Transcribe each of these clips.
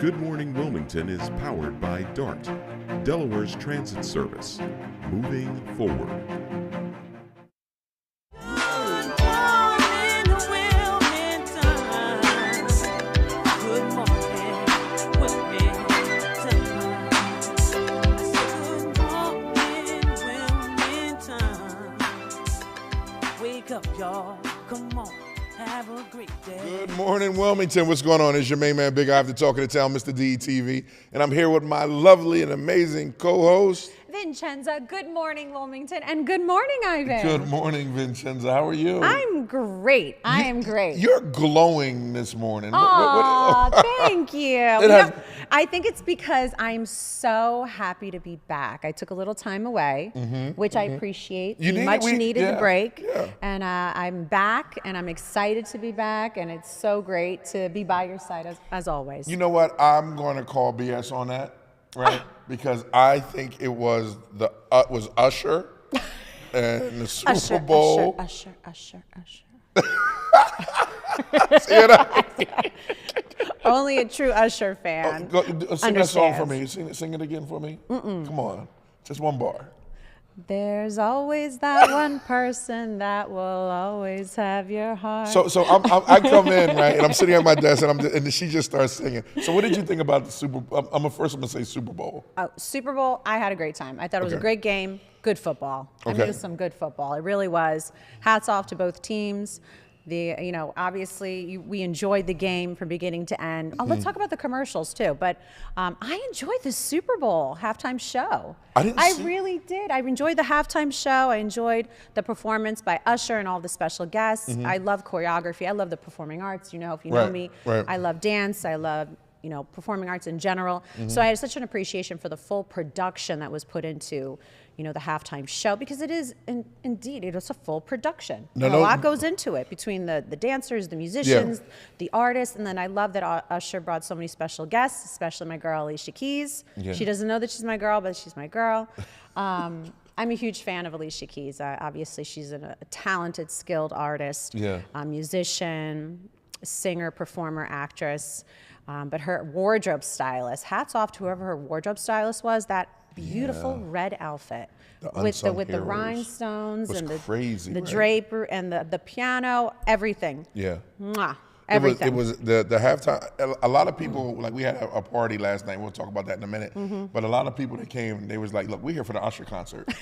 Good Morning Wilmington is powered by DART, Delaware's transit service. Moving forward. Up, y'all. Come on, have a great day. Good morning, Wilmington. What's going on? It's your main man, Big Eye, the Talk of the Town, Mr. DETV. And I'm here with my lovely and amazing co-host, Vincenza. Good morning, Wilmington, and good morning, Ivan. Good morning, Vincenza. How are you? I'm great. I am great. You're glowing this morning. Thank you. I think it's because I'm so happy to be back. I took a little time away, which I appreciate. Much needed the break. Yeah. And I'm back, and I'm excited to be back, and it's so great to be by your side as always. You know what? I'm going to call BS on that, right? Because I think it was Usher and the Super Bowl. Usher. See that? Only a true Usher fan. Sing that song for me. Sing it again for me. Come on. Just one bar. There's always that one person that will always have your heart. So I come in, right, and I'm sitting at my desk, and she just starts singing. So what did you think about the Super Bowl? I'm gonna say Super Bowl. Oh, Super Bowl, I had a great time. I thought it was a great game, good football. I mean, it was some good football. It really was. Hats off to both teams. Obviously, we enjoyed the game from beginning to end. Let's talk about the commercials too. But I enjoyed the Super Bowl halftime show. I really did. I enjoyed the halftime show. I enjoyed the performance by Usher and all the special guests. I love choreography. I love the performing arts. If you know me, I love dance. I love performing arts in general. So I had such an appreciation for the full production that was put into the halftime show, because it is indeed it is a full production. A lot goes into it, between the dancers, the musicians, the artists, and then I love that Usher brought so many special guests, especially my girl Alicia Keys. She doesn't know that she's my girl, but she's my girl. I'm a huge fan of Alicia Keys. Obviously, she's a talented, skilled artist, musician, singer, performer, actress. But her wardrobe stylist, hats off to whoever her wardrobe stylist was. That beautiful red outfit with the rhinestones and the draper and the piano, everything. Yeah. Mwah. Everything. It was the halftime. A lot of people, like, we had a party last night. We'll talk about that in a minute. But a lot of people that came, they was like, "Look, we're here for the Usher concert.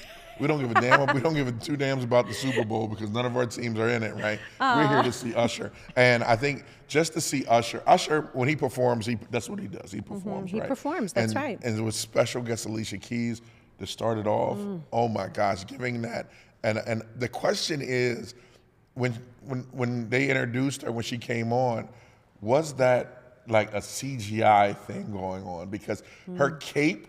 We don't give a damn. We don't give two dams about the Super Bowl because none of our teams are in it, right? We're here to see Usher." And I think just to see Usher, when he performs, that's what he does. He performs, right? He performs. That's right. And it was special guest Alicia Keys that started off. Oh my gosh, giving that. And the question is, when they introduced her, when she came on, was that like a CGI thing going on? Because her cape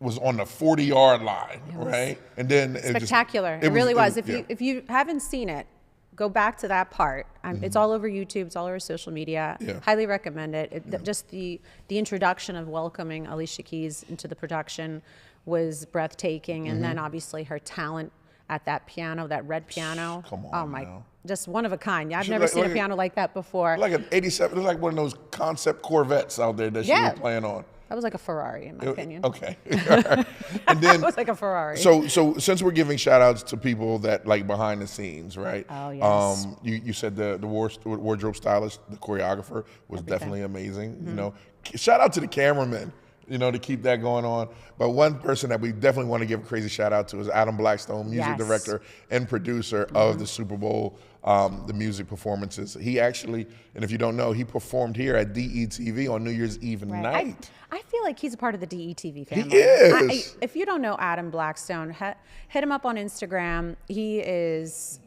was on the 40-yard line, right? And then spectacular. It really was. If you haven't seen it, go back to that part. It's all over YouTube. It's all over social media. Highly recommend it. Just the introduction of welcoming Alicia Keys into the production was breathtaking, and then obviously her talent at that piano, that red piano. Come on, oh my, just one of a kind. I've never seen a piano like that before. Like an 87, it's like one of those concept Corvettes out there that she was playing on. That was like a Ferrari, in my opinion. Okay. And then it was like a Ferrari. So since we're giving shout outs to people that like behind the scenes, right? Oh, yes. You said the wardrobe stylist, the choreographer was definitely amazing. Shout out to the cameraman, to keep that going on. But one person that we definitely want to give a crazy shout out to is Adam Blackstone, music director and producer of the Super Bowl, the music performances. He actually, and if you don't know, he performed here at DETV on New Year's Eve night. I feel like he's a part of the DETV family. He is. If you don't know Adam Blackstone, hit him up on Instagram. He is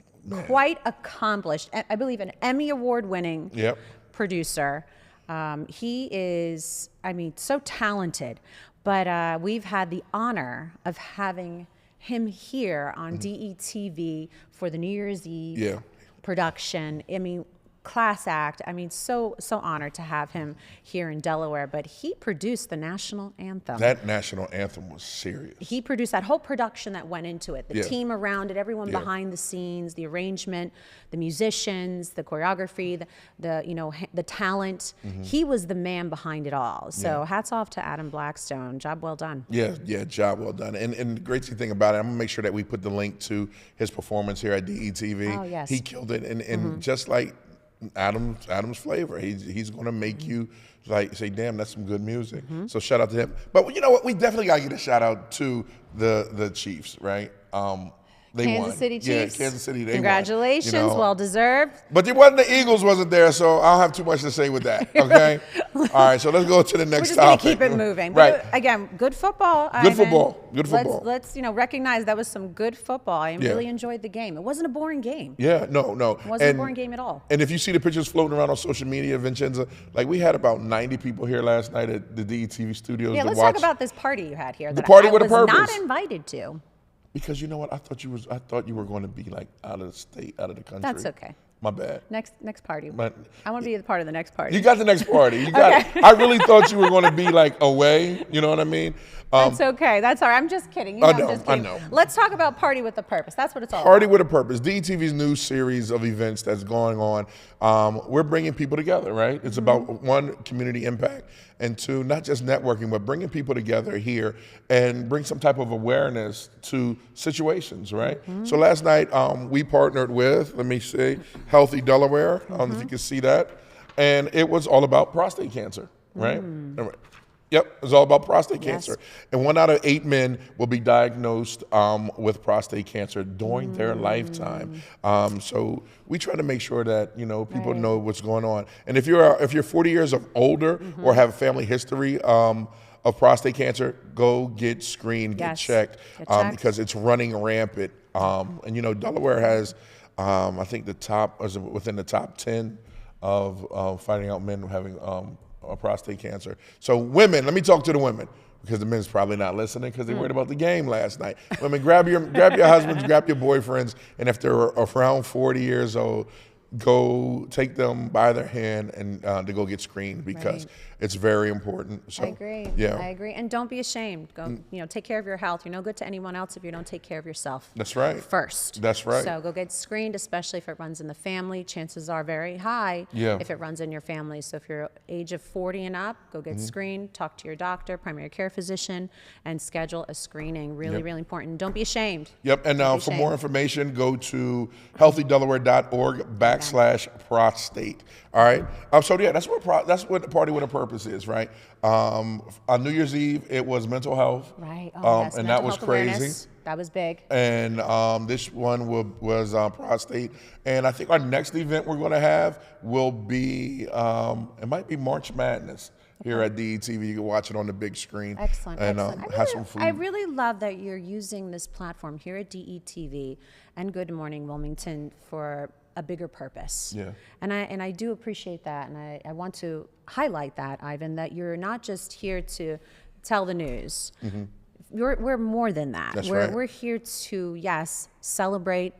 quite accomplished. I believe an Emmy Award-winning producer. He is, so talented. But we've had the honor of having him here on DETV for the New Year's Eve production. class act. I mean, so honored to have him here in Delaware, but he produced the national anthem. That national anthem was serious. He produced that whole production that went into it, the team around it, everyone behind the scenes, the arrangement, the musicians, the choreography, the talent. He was the man behind it all. So hats off to Adam Blackstone. Job well done. Yeah, job well done. And the great thing about it, I'm gonna make sure that we put the link to his performance here at DETV. Oh, yes. He killed it, and just like Adam's flavor, he's gonna make you like say, damn, that's some good music. So shout out to him. But you know what? We definitely gotta get a shout out to the Chiefs, right? They Kansas won. City Chiefs. Yeah, Kansas City. They Congratulations, won, you know. well deserved. But the Eagles wasn't there, so I don't have too much to say with that. Okay. All right, so let's go to the next We're just topic. going to keep it moving. Right. But again, good football. Good Ivan. football. Good football. Let's recognize that was some good football. I really enjoyed the game. It wasn't a boring game. Yeah, no. It wasn't a boring game at all. And if you see the pictures floating around on social media, Vincenza, like we had about 90 people here last night at the DETV studios. Yeah, to let's watch. talk about this party you had here. The party with a I purpose. was not invited to. Because you know what, I thought you were going to be like out of the state, out of the country. That's okay. My bad. Next party. But I want to be a part of the next party. You got the next party. You got it. I really thought you were going to be like away. You know what I mean? That's okay. That's all right. I'm just kidding. I I'm know, just kidding. I know. Let's talk about Party with a Purpose. That's what it's all Party about. with a Purpose, DETV's new series of events that's going on. We're bringing people together, right? It's about one, community impact, and two, not just networking, but bringing people together here and bring some type of awareness to situations, right? So last night we partnered with, let me see, Healthy Delaware. I don't know if you can see that. And it was all about prostate cancer, right? Yep, it's all about prostate cancer. And 1 out of 8 men will be diagnosed with prostate cancer during their lifetime. So we try to make sure that people know what's going on. And if you're 40 years of older or have a family history of prostate cancer, go get screened, get checked, because it's running rampant. And Delaware has, I think within the top 10 of finding out men having prostate cancer. So women, let me talk to the women, because the men's probably not listening because they worried about the game last night. Women, grab your husbands, grab your boyfriends, and if they're around 40 years old, go take them by their hand and to go get screened, because it's very important. So, I agree. Yeah. I agree. And don't be ashamed. Go, take care of your health. You're no good to anyone else if you don't take care of yourself. That's right. First. That's right. So go get screened, especially if it runs in the family. Chances are very high if it runs in your family. So if you're age of 40 and up, go get screened, talk to your doctor, primary care physician, and schedule a screening. Really, really important. Don't be ashamed. Yep. And for more information, go to healthydelaware.org/prostate. All right. So yeah, that's what the Party with a Purpose is, right? On New Year's Eve, it was mental health. Right. Oh, yes. And Mental that was health crazy. awareness. That was big. And this one was prostate. And I think our next event we're going to have will be, it might be March Madness here at DETV. You can watch it on the big screen. Excellent. And excellent. have some food. I really love that you're using this platform here at DETV and Good Morning Wilmington for a bigger purpose. Yeah. And I do appreciate that, and I want to highlight that, Ivan, that you're not just here to tell the news. We're more than that. That's right. We're here to, yes, celebrate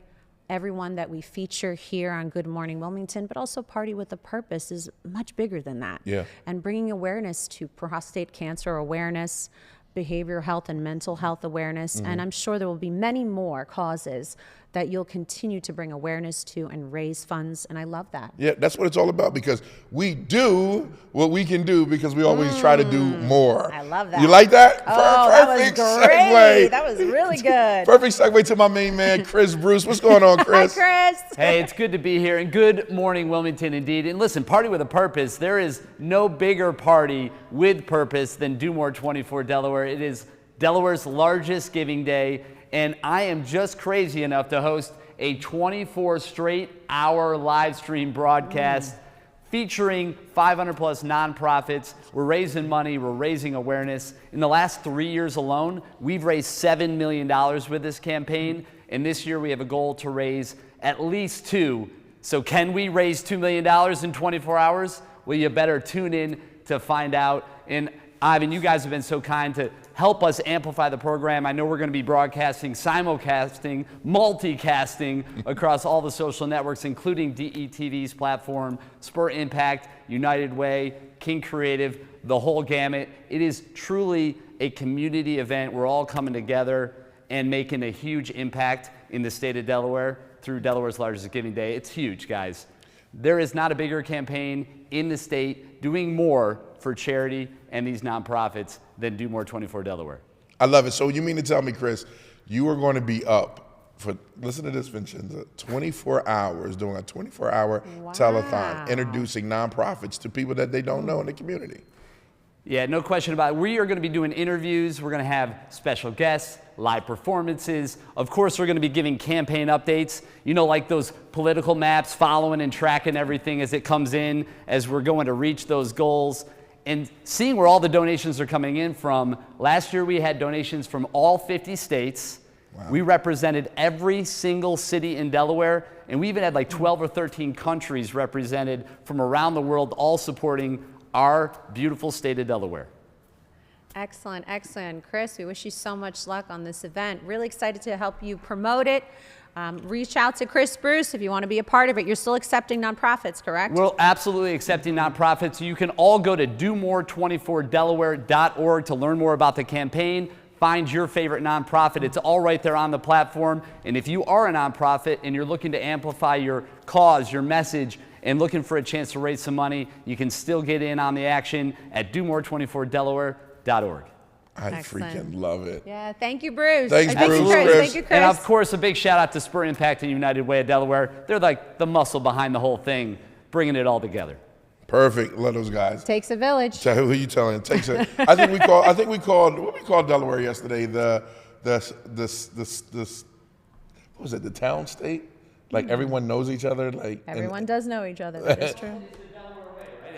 everyone that we feature here on Good Morning Wilmington, but also Party with a Purpose is much bigger than that. Yeah. And bringing awareness to prostate cancer awareness, behavioral health and mental health awareness, and I'm sure there will be many more causes that you'll continue to bring awareness to and raise funds, and I love that. Yeah, that's what it's all about, because we do what we can do because we always try to do more. I love that. You like that? Oh, Perfect that was great. segue. That was really good. Perfect segue to my main man, Chris Bruce. What's going on, Chris? Hi, Chris. Hey, it's good to be here, and good morning, Wilmington, indeed. And listen, Party with a Purpose. There is no bigger party with purpose than Do More 24 Delaware. It is Delaware's largest giving day, and I am just crazy enough to host a 24 straight hour live stream broadcast featuring 500 plus nonprofits. We're raising money, we're raising awareness. In the last 3 years alone, we've raised $7 million with this campaign, and this year we have a goal to raise at least $2 million. So can we raise $2 million in 24 hours? Well, you better tune in to find out. And Ivan, you guys have been so kind to help us amplify the program. I know we're going to be broadcasting, simulcasting, multicasting across all the social networks, including DETV's platform, Spur Impact, United Way, King Creative, the whole gamut. It is truly a community event. We're all coming together and making a huge impact in the state of Delaware through Delaware's largest giving day. It's huge, guys. There is not a bigger campaign in the state doing more for charity and these nonprofits than Do More 24 Delaware. I love it. So you mean to tell me, Chris, you are going to be up for, listen to this, Vincenza, 24 hours doing a 24-hour telethon, introducing nonprofits to people that they don't know in the community? Yeah, no question about it. We are going to be doing interviews. We're going to have special guests, live performances. Of course, we're going to be giving campaign updates, you know, like those political maps, following and tracking everything as it comes in, as we're going to reach those goals. And seeing where all the donations are coming in from. Last year, we had donations from all 50 states. Wow. We represented every single city in Delaware, and we even had like 12 or 13 countries represented from around the world, all supporting our beautiful state of Delaware. Excellent, excellent. Chris, we wish you so much luck on this event. Really excited to help you promote it. Reach out to Chris Bruce if you want to be a part of it. You're still accepting nonprofits, correct? We're absolutely accepting nonprofits. You can all go to domore24delaware.org to learn more about the campaign. Find your favorite nonprofit. It's all right there on the platform. And if you are a nonprofit and you're looking to amplify your cause, your message, and looking for a chance to raise some money, you can still get in on the action at domore24delaware.org. I freaking love it. Yeah, thank you, Bruce. Thanks, Thank Bruce. you, Chris. Thank you, Chris. And of course, a big shout out to Spur Impact and United Way of Delaware. They're like the muscle behind the whole thing, bringing it all together. Perfect. Love those guys. Takes a village. So who are you telling? It takes a. I think we called what we called Delaware yesterday. What was it? The town state. Like everyone knows each other. Like everyone does know each other. That is true.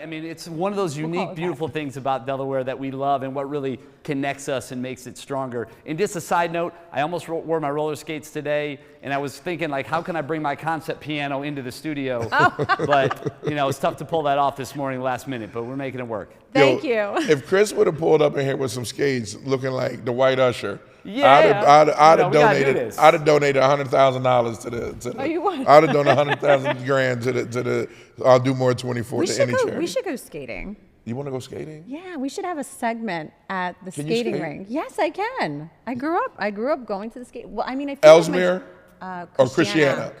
I mean, it's one of those unique, beautiful things about Delaware that we love and what really connects us and makes it stronger. And just a side note, I almost wore my roller skates today, and I was thinking, like, how can I bring my concert piano into the studio? But, you know, it's tough to pull that off this morning last minute, but we're making it work. Thank you. If Chris would have pulled up in here with some skates looking like the White Usher, yeah, I'd have donated $100,000 to the. Oh, you would? I'd have done $100,000 to the. I'll do more 24 to any charity. We should go skating. You want to go skating? Yeah, we should have a segment at the skating rink. Yes, I can. I grew up going to the skate. Well, I mean, I feel Ellesmere or Christiana.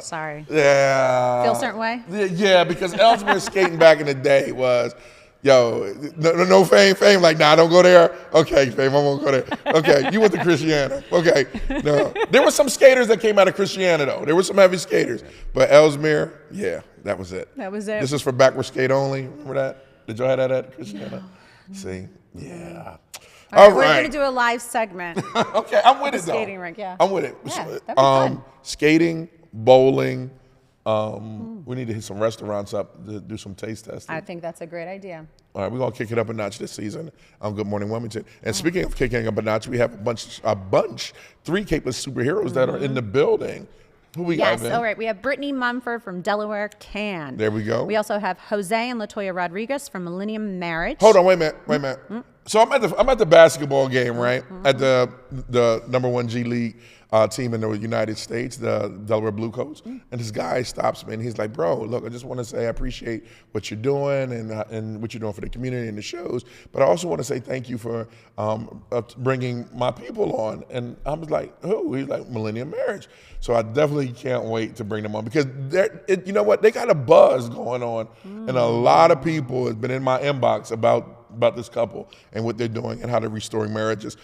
Sorry. Yeah. Feel a certain way? Yeah, because Ellesmere skating back in the day was. Yo, no fame, like, nah, don't go there. Okay, fame, I won't go there. Okay, you went to Christiana. Okay, no. There were some skaters that came out of Christiana, though. There were some heavy skaters. But Ellesmere, yeah, that was it. That was it. This is for backward skate only. Remember that? Did y'all have that at Christiana? No. See? Yeah. All right. We're going to do a live segment. Okay, I'm with it, though. Skating rink, yeah. I'm with it. Yeah, that'd be fun. Skating, bowling. We need to hit some restaurants up to do some taste testing. I think that's a great idea. All right, we're going to kick it up a notch this season on Good Morning Wilmington. And speaking of kicking up a notch, we have a bunch, 3 Capeless superheroes that are in the building. Who we got, Yes, all right. We have Britney Mumford from Delawarecan. There we go. We also have Jose and LaToya Rodriguez from Millennium Marriage. Hold on, wait a minute. So I'm at the basketball game, right? At the #1 G League team in the United States, the Delaware Blue Coats. And this guy stops me and he's like, bro, look, I just want to say I appreciate what you're doing and what you're doing for the community and the shows. But I also want to say thank you for bringing my people on. And I was like, who? He's like, Millennium Marriage. So I definitely can't wait to bring them on because you know what? They got a buzz going on. And a lot of people have been in my inbox about this couple and what they're doing and how they're restoring marriages.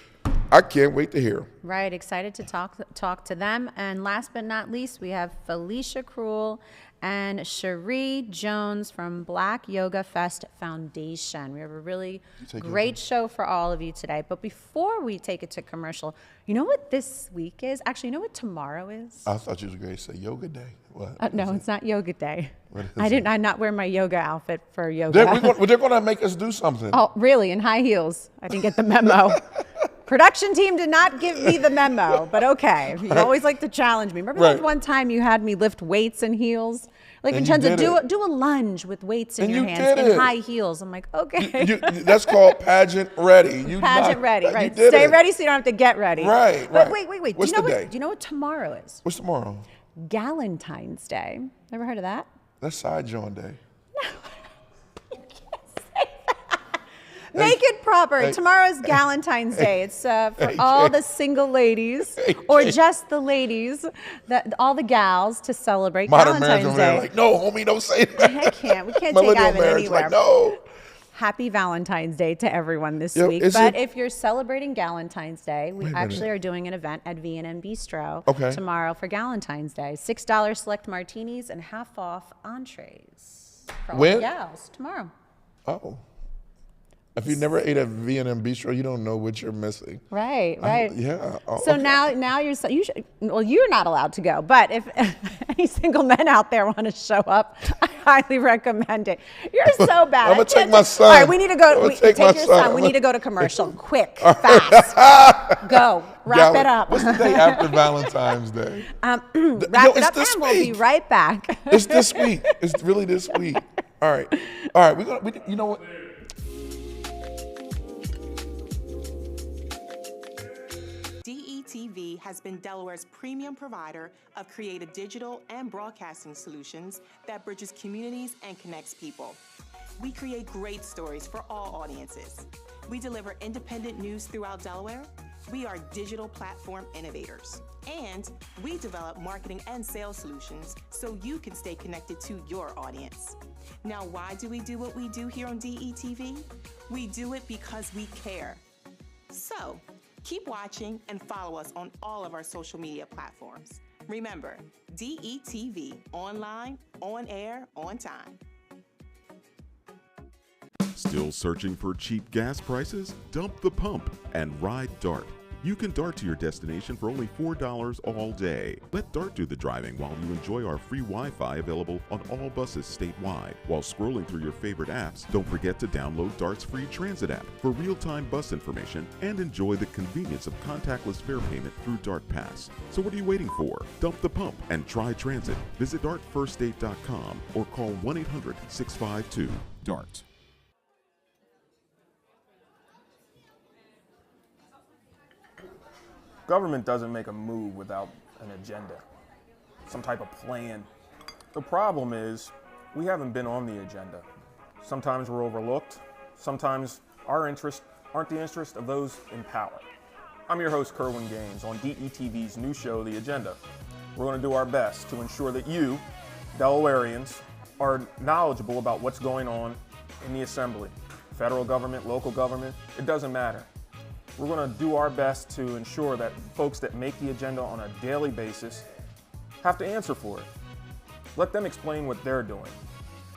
I can't wait to hear. Right, excited to talk to them. And last but not least, we have Felicia Cruel and Shyrea Jones from Black Yoga Fest Foundation. We have a really great show for all of you today. But before we take it to commercial, you know what this week is? Actually, you know what tomorrow is? I thought you was going to say yoga day. What? No, it's not yoga day. I'm not wearing my yoga outfit for yoga. They're going to make us do something. Oh, really? In high heels? I didn't get the memo. Production team did not give me the memo, but okay. You always like to challenge me. Remember that one time you had me lift weights in heels? Like, Vincenza, do a lunge with weights in your hands in high heels. I'm like, okay. That's called pageant ready. Pageant ready, right. Stay ready so you don't have to get ready. Right, but right. Wait. What's the day? Do you know what tomorrow is? What's tomorrow? Galentine's Day. Ever heard of that? That's Side John Day. Make it proper. Tomorrow is Galentine's Day. It's for all the single ladies, or just the ladies, all the gals to celebrate Galentine's Day. Like, no, homie, don't say that. I can't. We can't take Ivan anywhere. Like, no. Happy Valentine's Day to everyone this week. But if you're celebrating Galentine's Day, we actually are doing an event at V&M Bistro tomorrow for Galentine's Day. $6 select martinis and half off entrees for all the gals tomorrow. Oh. If you never ate at V&M Bistro, you don't know what you're missing. Right. Yeah. So now you're not allowed to go. But if any single men out there want to show up, I highly recommend it. You're so bad. I'm gonna take my son. All right, we need to go. Take your son. We need to go to commercial. Quick, fast. Go. Wrap it up. What's the day after Valentine's Day? Wrap it up, and we'll be right back. It's this week. It's really this week. All right. You know what? DETV has been Delaware's premium provider of creative digital and broadcasting solutions that bridges communities and connects people. We create great stories for all audiences. We deliver independent news throughout Delaware. We are digital platform innovators. And we develop marketing and sales solutions so you can stay connected to your audience. Now, why do we do what we do here on DETV? We do it because we care. So, keep watching and follow us on all of our social media platforms. Remember, DETV, online, on air, on time. Still searching for cheap gas prices? Dump the pump and ride DART. You can DART to your destination for only $4 all day. Let DART do the driving while you enjoy our free Wi-Fi available on all buses statewide. While scrolling through your favorite apps, don't forget to download DART's free transit app for real-time bus information and enjoy the convenience of contactless fare payment through DART Pass. So what are you waiting for? Dump the pump and try transit. Visit dartfirststate.com or call 1-800-652-DART. Government doesn't make a move without an agenda, some type of plan. The problem is we haven't been on the agenda. Sometimes we're overlooked. Sometimes our interests aren't the interests of those in power. I'm your host, Kerwin Gaines, on DETV's new show, The Agenda. We're going to do our best to ensure that you, Delawareans, are knowledgeable about what's going on in the Assembly. Federal government, local government, it doesn't matter. We're going to do our best to ensure that folks that make the agenda on a daily basis have to answer for it. Let them explain what they're doing.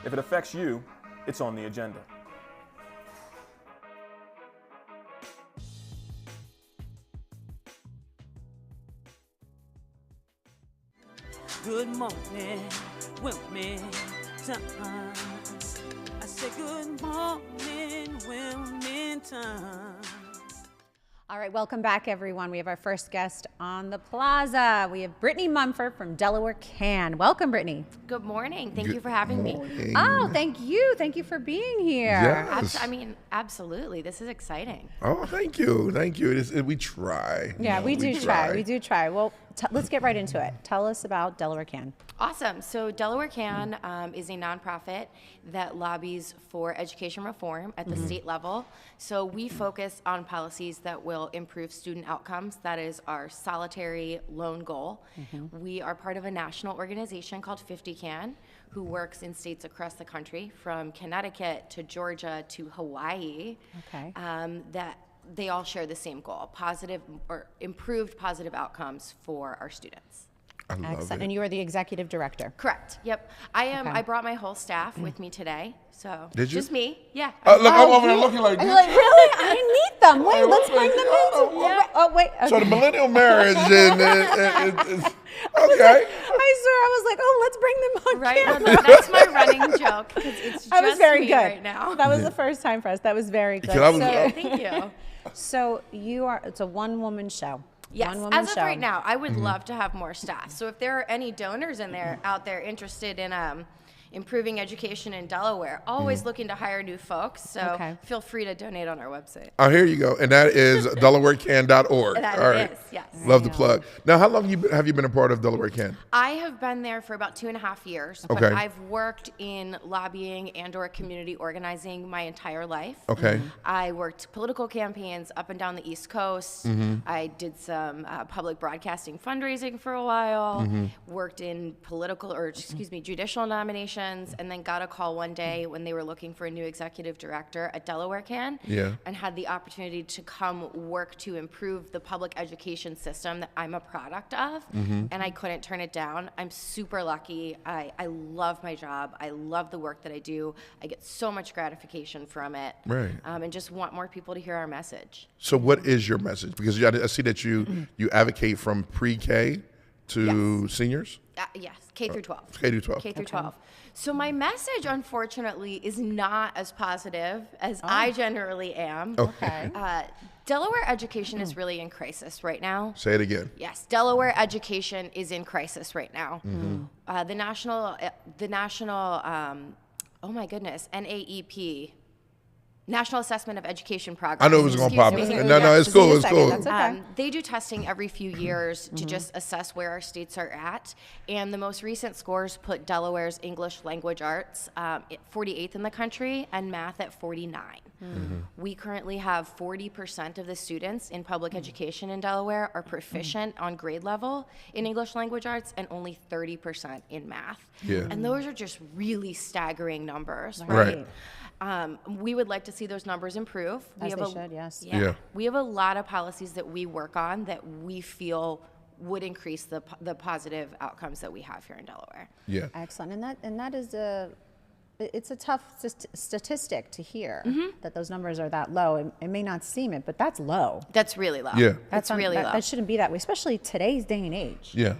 If it affects you, it's on the agenda. Good morning, Wilmington. I say good morning, Wilmington. All right, welcome back, everyone. We have our first guest on the plaza. We have Britney Mumford from Delawarecan. Welcome, Britney. Good morning. Thank you for having me. Oh, thank you. Thank you for being here. Yes. Absolutely. This is exciting. Oh, thank you. Thank you. We try. Yeah, we do try. We do try. Well, let's get right into it. Tell us about Delawarecan. Awesome. So Delawarecan is a nonprofit that lobbies for education reform at the state level. So we focus on policies that will improve student outcomes. That is our solitary lone goal. We are part of a national organization called 50CAN, who works in states across the country, from Connecticut to Georgia to Hawaii. Okay. That they all share the same goal: positive or improved positive outcomes for our students. I love Excellent. it. And you are the executive director. Correct. Yep. I am. Okay. I brought my whole staff with me today. So Did you? just me. Yeah. Look, I'm over there looking like I'm this. like, really? I need them. Wait, let's bring them in. Oh, wait. Okay. So the millennial marriage is okay. I swear, I was like, oh, let's bring them on Right. camera. Well, that's my running joke, because it's That was just very me good. right now. That was the first time for us. That was very good. Because I was- Thank you. So it's a one-woman show. Yes, One-woman as of show. right now, I would love to have more staff. So if there are any donors out there interested in improving education in Delaware, always looking to hire new folks. So feel free to donate on our website. Oh, here you go. And that is Delawarecan.org. That All right. is, yes. Love the plug. Now, how long have you been a part of Delawarecan? I have been there for about 2.5 years, but Okay. I've worked in lobbying and/or community organizing my entire life. Okay. I worked political campaigns up and down the East Coast. I did some public broadcasting fundraising for a while, worked in judicial nominations, and then got a call one day when they were looking for a new executive director at Delawarecan, and had the opportunity to come work to improve the public education system that I'm a product of, and I couldn't turn it down. I'm super lucky. I love my job. I love the work that I do. I get so much gratification from it, and just want more people to hear our message. So what is your message? Because I see that you advocate from pre-K to seniors? Yes, K through 12. K through 12. K through 12. So my message, unfortunately, is not as positive as I generally am. Okay. Delaware education is really in crisis right now. Say it again. Yes, Delaware education is in crisis right now. The national, NAEP, National Assessment of Education Progress. I know it was going to pop. No, it's cool. It's cool. That's okay. They do testing every few years to just assess where our states are at. And the most recent scores put Delaware's English language arts at 48th in the country and math at 49. We currently have 40% of the students in public education in Delaware are proficient on grade level in English language arts and only 30% in math. Yeah. And those are just really staggering numbers, right? We would like to see those numbers improve. As they should, yes. Yeah. We have a lot of policies that we work on that we feel would increase the positive outcomes that we have here in Delaware. Yeah. Excellent. And that is it's a tough statistic to hear that those numbers are that low. It may not seem it, but that's low. That's really low. Yeah. That's really low. That shouldn't be that way, especially today's day and age. Yeah.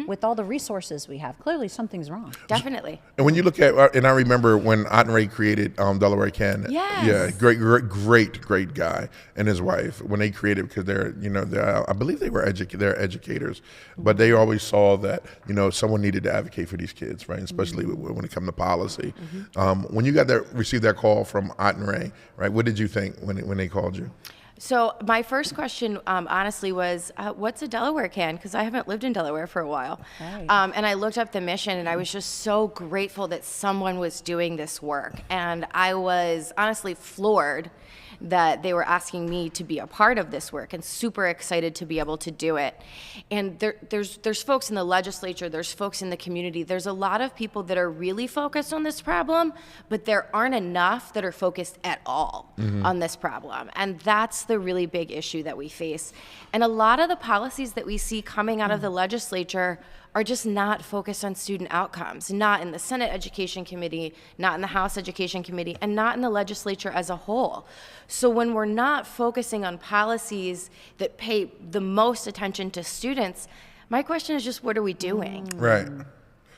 With all the resources we have, clearly something's wrong. Definitely. And when you look at, and I remember when Ott and Ray created Delawarecan. Yes. Yeah, great guy and his wife when they created, because I believe they're educators, but they always saw that someone needed to advocate for these kids, right? Especially when it comes to policy. When you received that call from Ott and Ray, right? What did you think when they called you? So my first question, honestly, was, what's a Delawarecan? Because I haven't lived in Delaware for a while. Right. And I looked up the mission, and I was just so grateful that someone was doing this work. And I was honestly floored that they were asking me to be a part of this work, and super excited to be able to do it. And there's folks in the legislature, there's folks in the community, there's a lot of people that are really focused on this problem, but there aren't enough that are focused at all on this problem. And that's the really big issue that we face. And a lot of the policies that we see coming out of the legislature are just not focused on student outcomes, not in the Senate Education Committee, not in the House Education Committee, and not in the legislature as a whole. So when we're not focusing on policies that pay the most attention to students, my question is just, what are we doing? Right.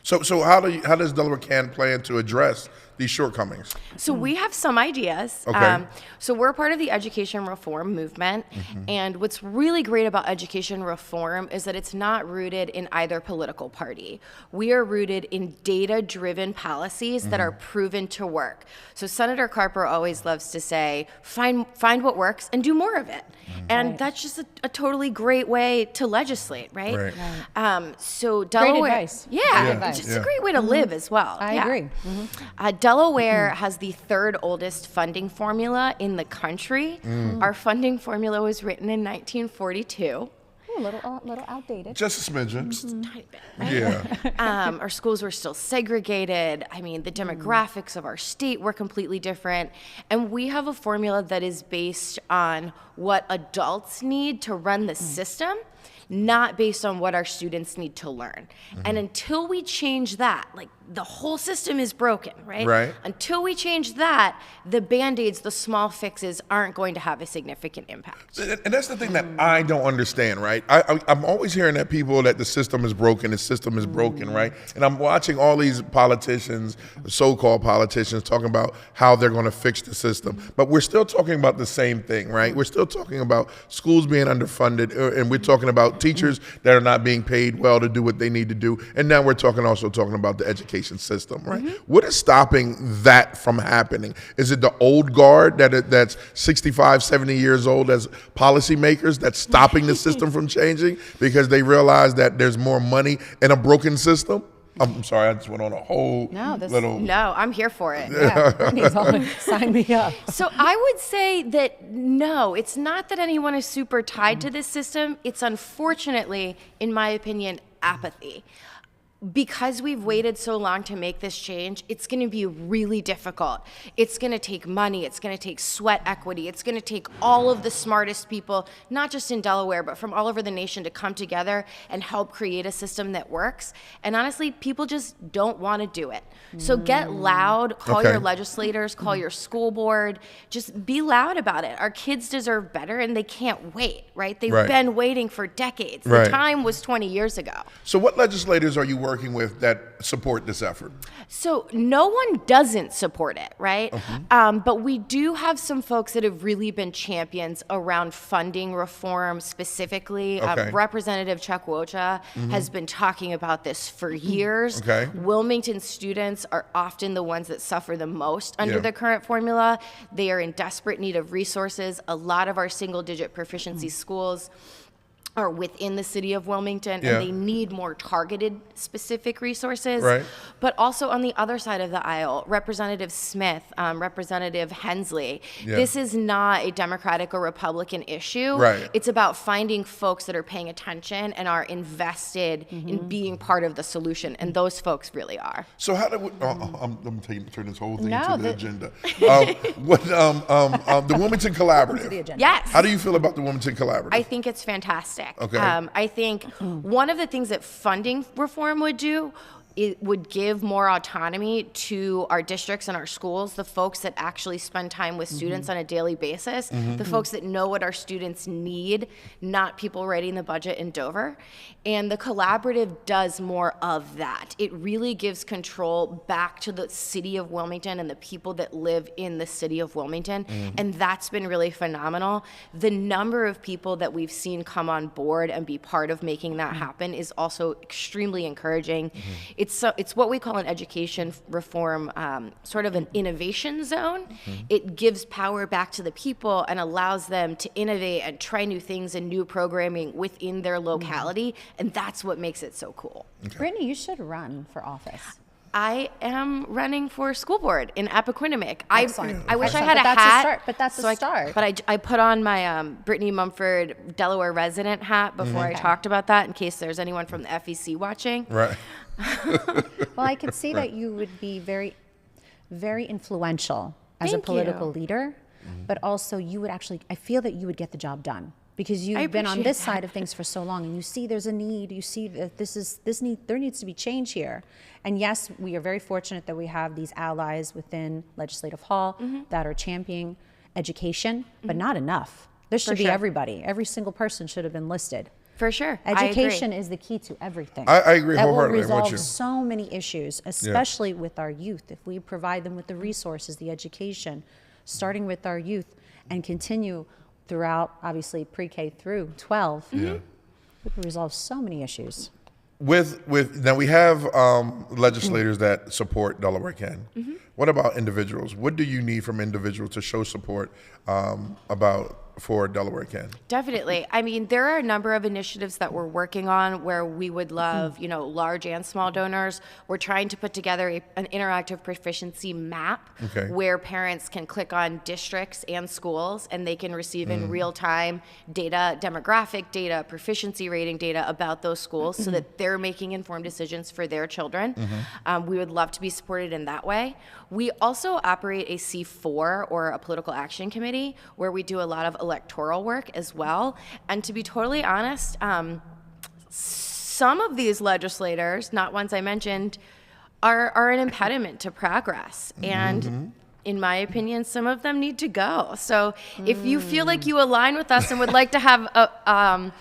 So how does Delawarecan plan to address these shortcomings? So we have some ideas. Okay. So we're part of the education reform movement. And what's really great about education reform is that it's not rooted in either political party. We are rooted in data-driven policies that are proven to work. So Senator Carper always loves to say, find what works and do more of it. And that's just a totally great way to legislate, right? So Delaware, Great advice. It's a great way to live as well. I agree. Delaware has the third oldest funding formula in the country. Our funding formula was written in 1942. A little outdated. Just a smidgen. Just a tiny bit, right? Yeah. Our schools were still segregated. I mean, the demographics of our state were completely different. And we have a formula that is based on what adults need to run the system, not based on what our students need to learn. And until we change that, like the whole system is broken, right? Right. Until we change that, the Band-Aids, the small fixes aren't going to have a significant impact. And that's the thing that I don't understand, right? I'm always hearing that people that the system is broken, right? And I'm watching all these politicians, so-called politicians, talking about how they're going to fix the system. But we're still talking about the same thing, right? We're still talking about schools being underfunded, and we're talking about teachers that are not being paid well to do what they need to do. And now we're also talking about the education system, right? What is stopping that from happening? Is it the old guard that's 65, 70 years old as policymakers that's stopping the system from changing because they realize that there's more money in a broken system? I'm sorry, I just went on a whole little... No, I'm here for it. Yeah, Brittany's all, sign me up. So I would say that no, it's not that anyone is super tied to this system. It's unfortunately, in my opinion, apathy. Because we've waited so long to make this change, it's going to be really difficult. It's going to take money. It's going to take sweat equity. It's going to take all of the smartest people, not just in Delaware, but from all over the nation to come together and help create a system that works. And honestly, people just don't want to do it. So get loud, call your legislators, call your school board, just be loud about it. Our kids deserve better and they can't wait, right? They've been waiting for decades. The time was 20 years ago. So what legislators are you working with that support this effort? So no one doesn't support it, right? But we do have some folks that have really been champions around funding reform specifically. Representative Chuck Wocha has been talking about this for years. Wilmington students are often the ones that suffer the most under the current formula. They are in desperate need of resources. A lot of our single-digit proficiency schools are within the city of Wilmington, and they need more targeted, specific resources. But also on the other side of the aisle, Representative Smith, Representative Hensley, this is not a Democratic or Republican issue. It's about finding folks that are paying attention and are invested in being part of the solution, and those folks really are. So how do we, I'm turn this whole thing to the agenda. The Wilmington Collaborative. Yes. How do you feel about the Wilmington Collaborative? I think it's fantastic. I think one of the things that funding reform would do, it would give more autonomy to our districts and our schools, the folks that actually spend time with students on a daily basis, the folks that know what our students need, not people writing the budget in Dover. And the collaborative does more of that. It really gives control back to the city of Wilmington and the people that live in the city of Wilmington. And that's been really phenomenal. The number of people that we've seen come on board and be part of making that happen is also extremely encouraging. It's what we call an education reform, sort of an innovation zone. It gives power back to the people and allows them to innovate and try new things and new programming within their locality, and that's what makes it so cool. Brittany, you should run for office. I am running for school board in Appoquinimink. I wish I had but a that's hat. A start, but that's a start. But I put on my Britney Mumford Delaware resident hat before I talked about that, in case there's anyone from the FEC watching. Right. Well, I could see that you would be very, very influential as a political leader, but also you would actually, I feel that you would get the job done. Because you've been on this side of things for so long, and you see there's a need. You see that there needs to be change here. And yes, we are very fortunate that we have these allies within Legislative Hall that are championing education, but not enough. There should be everybody. Every single person should have been listed. For sure. Education is the key to everything. I agree that wholeheartedly. That will resolve so many issues, especially with our youth. If we provide them with the resources, the education, starting with our youth, and continue throughout, obviously, pre-K through 12, we can resolve so many issues. Now we have legislators that support Delawarecan. What about individuals? What do you need from individuals to show support for Delawarecan? Definitely. I mean, there are a number of initiatives that we're working on where we would love, large and small donors. We're trying to put together an interactive proficiency map where parents can click on districts and schools, and they can receive in real time data, demographic data, proficiency rating data about those schools so that they're making informed decisions for their children. We would love to be supported in that way. We also operate a C4, or a political action committee, where we do a lot of electoral work as well. And to be totally honest, some of these legislators, not ones I mentioned, are an impediment to progress. And in my opinion, some of them need to go. So if you feel like you align with us and would like to have a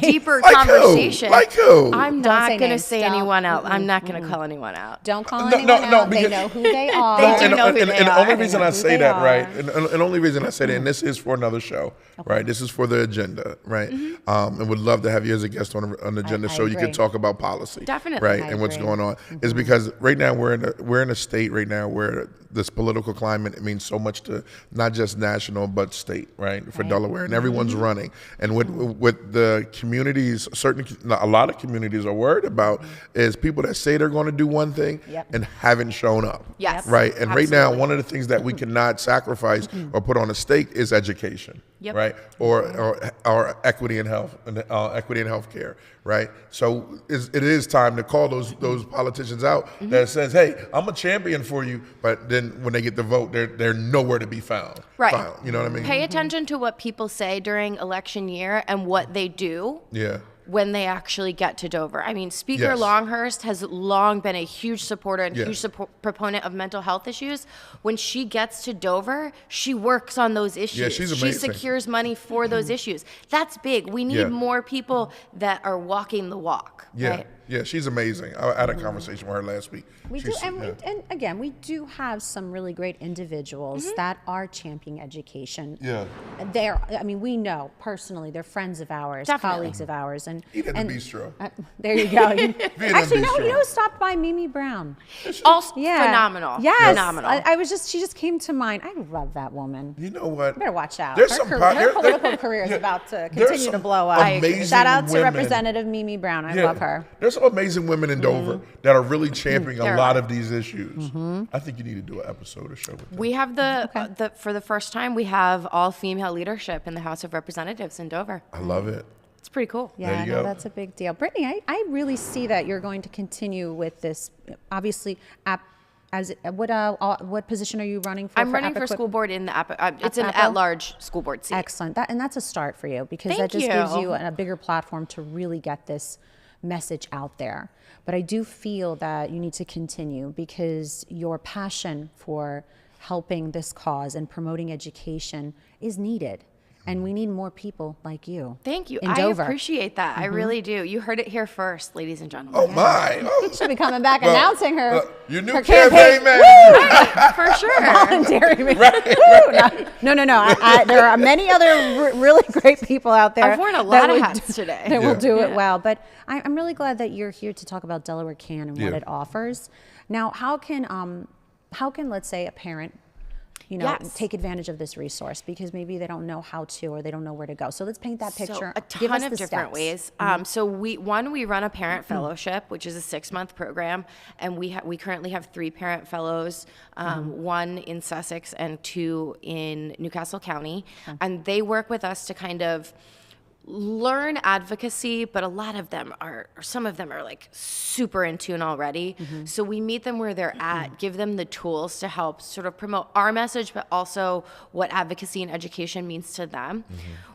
deeper conversation, I'm not going to say anyone out. I'm not going to call anyone out. Don't call anyone out. They know who they are. They do know who they are. And the only reason I say that, right, and only reason I say that, and this is for another show, right? This is for the agenda, right? And would love to have you as a guest on the agenda so you can talk about policy. Definitely. Right, and what's going on. Is because right now we're in a state right now where this political climate, it means so much to not just national but state, right, for Delaware, and everyone's running. And with the communities, a lot of communities are worried about is people that say they're going to do one thing and haven't shown up. Yes. Right, and right now one of the things that we cannot sacrifice or put on a stake is education. Right, or equity in health and equity in healthcare, right? So it is time to call those politicians out that says, "Hey, I'm a champion for you," but then when they get the vote, they're nowhere to be found. Right, you know what I mean? Pay attention to what people say during election year and what they do. When they actually get to Dover. I mean, Speaker Longhurst has long been a huge supporter and huge proponent of mental health issues. When she gets to Dover, she works on those issues. Yeah, she's amazing. She secures money for those issues. That's big. We need more people that are walking the walk. Right? Yeah, she's amazing. I had a conversation with her last week. We do, and again, we do have some really great individuals that are championing education. I mean, we know personally, they're friends of ours, colleagues of ours, and even the bistro. There you go. Actually, you know, stopped by Mimi Brown. Also phenomenal. Yes, phenomenal. She just came to mind. I love that woman. You know what? You better watch out. Her political career is about to continue to blow up. Shout out to Representative Mimi Brown. I love her. There's some amazing women in Dover that are really championing a lot of these issues. I think you need to do an episode or show with them. We have for the first time, we have all female leadership in the House of Representatives in Dover. I love it. It's pretty cool. Yeah, no, that's a big deal. Brittany, I really see that you're going to continue with this. Obviously, what position are you running for? I'm running for school board in the it's an at-large school board seat. Excellent. And that's a start for you because that just gives you a bigger platform to really get this message out there. But I do feel that you need to continue because your passion for helping this cause and promoting education is needed. And we need more people like you. Thank you. In Dover. I appreciate that. I really do. You heard it here first, ladies and gentlemen. Oh, my. She'll be coming back announcing her new campaign manager. Right, for sure. Volunteering. No. There are many other really great people out there. I've worn a lot of hats today. That will do it well. But I'm really glad that you're here to talk about Delawarecan and what it offers. Now, how can let's say a parent take advantage of this resource because maybe they don't know how to or they don't know where to go. So let's paint that picture. So a ton of different ways. So we run a parent fellowship, which is a 6-month program, and we currently have 3 parent fellows, 1 in Sussex and 2 in Newcastle County, and they work with us to kind of learn advocacy, but some of them are like super in tune already. So we meet them where they're at, give them the tools to help sort of promote our message, but also what advocacy and education means to them.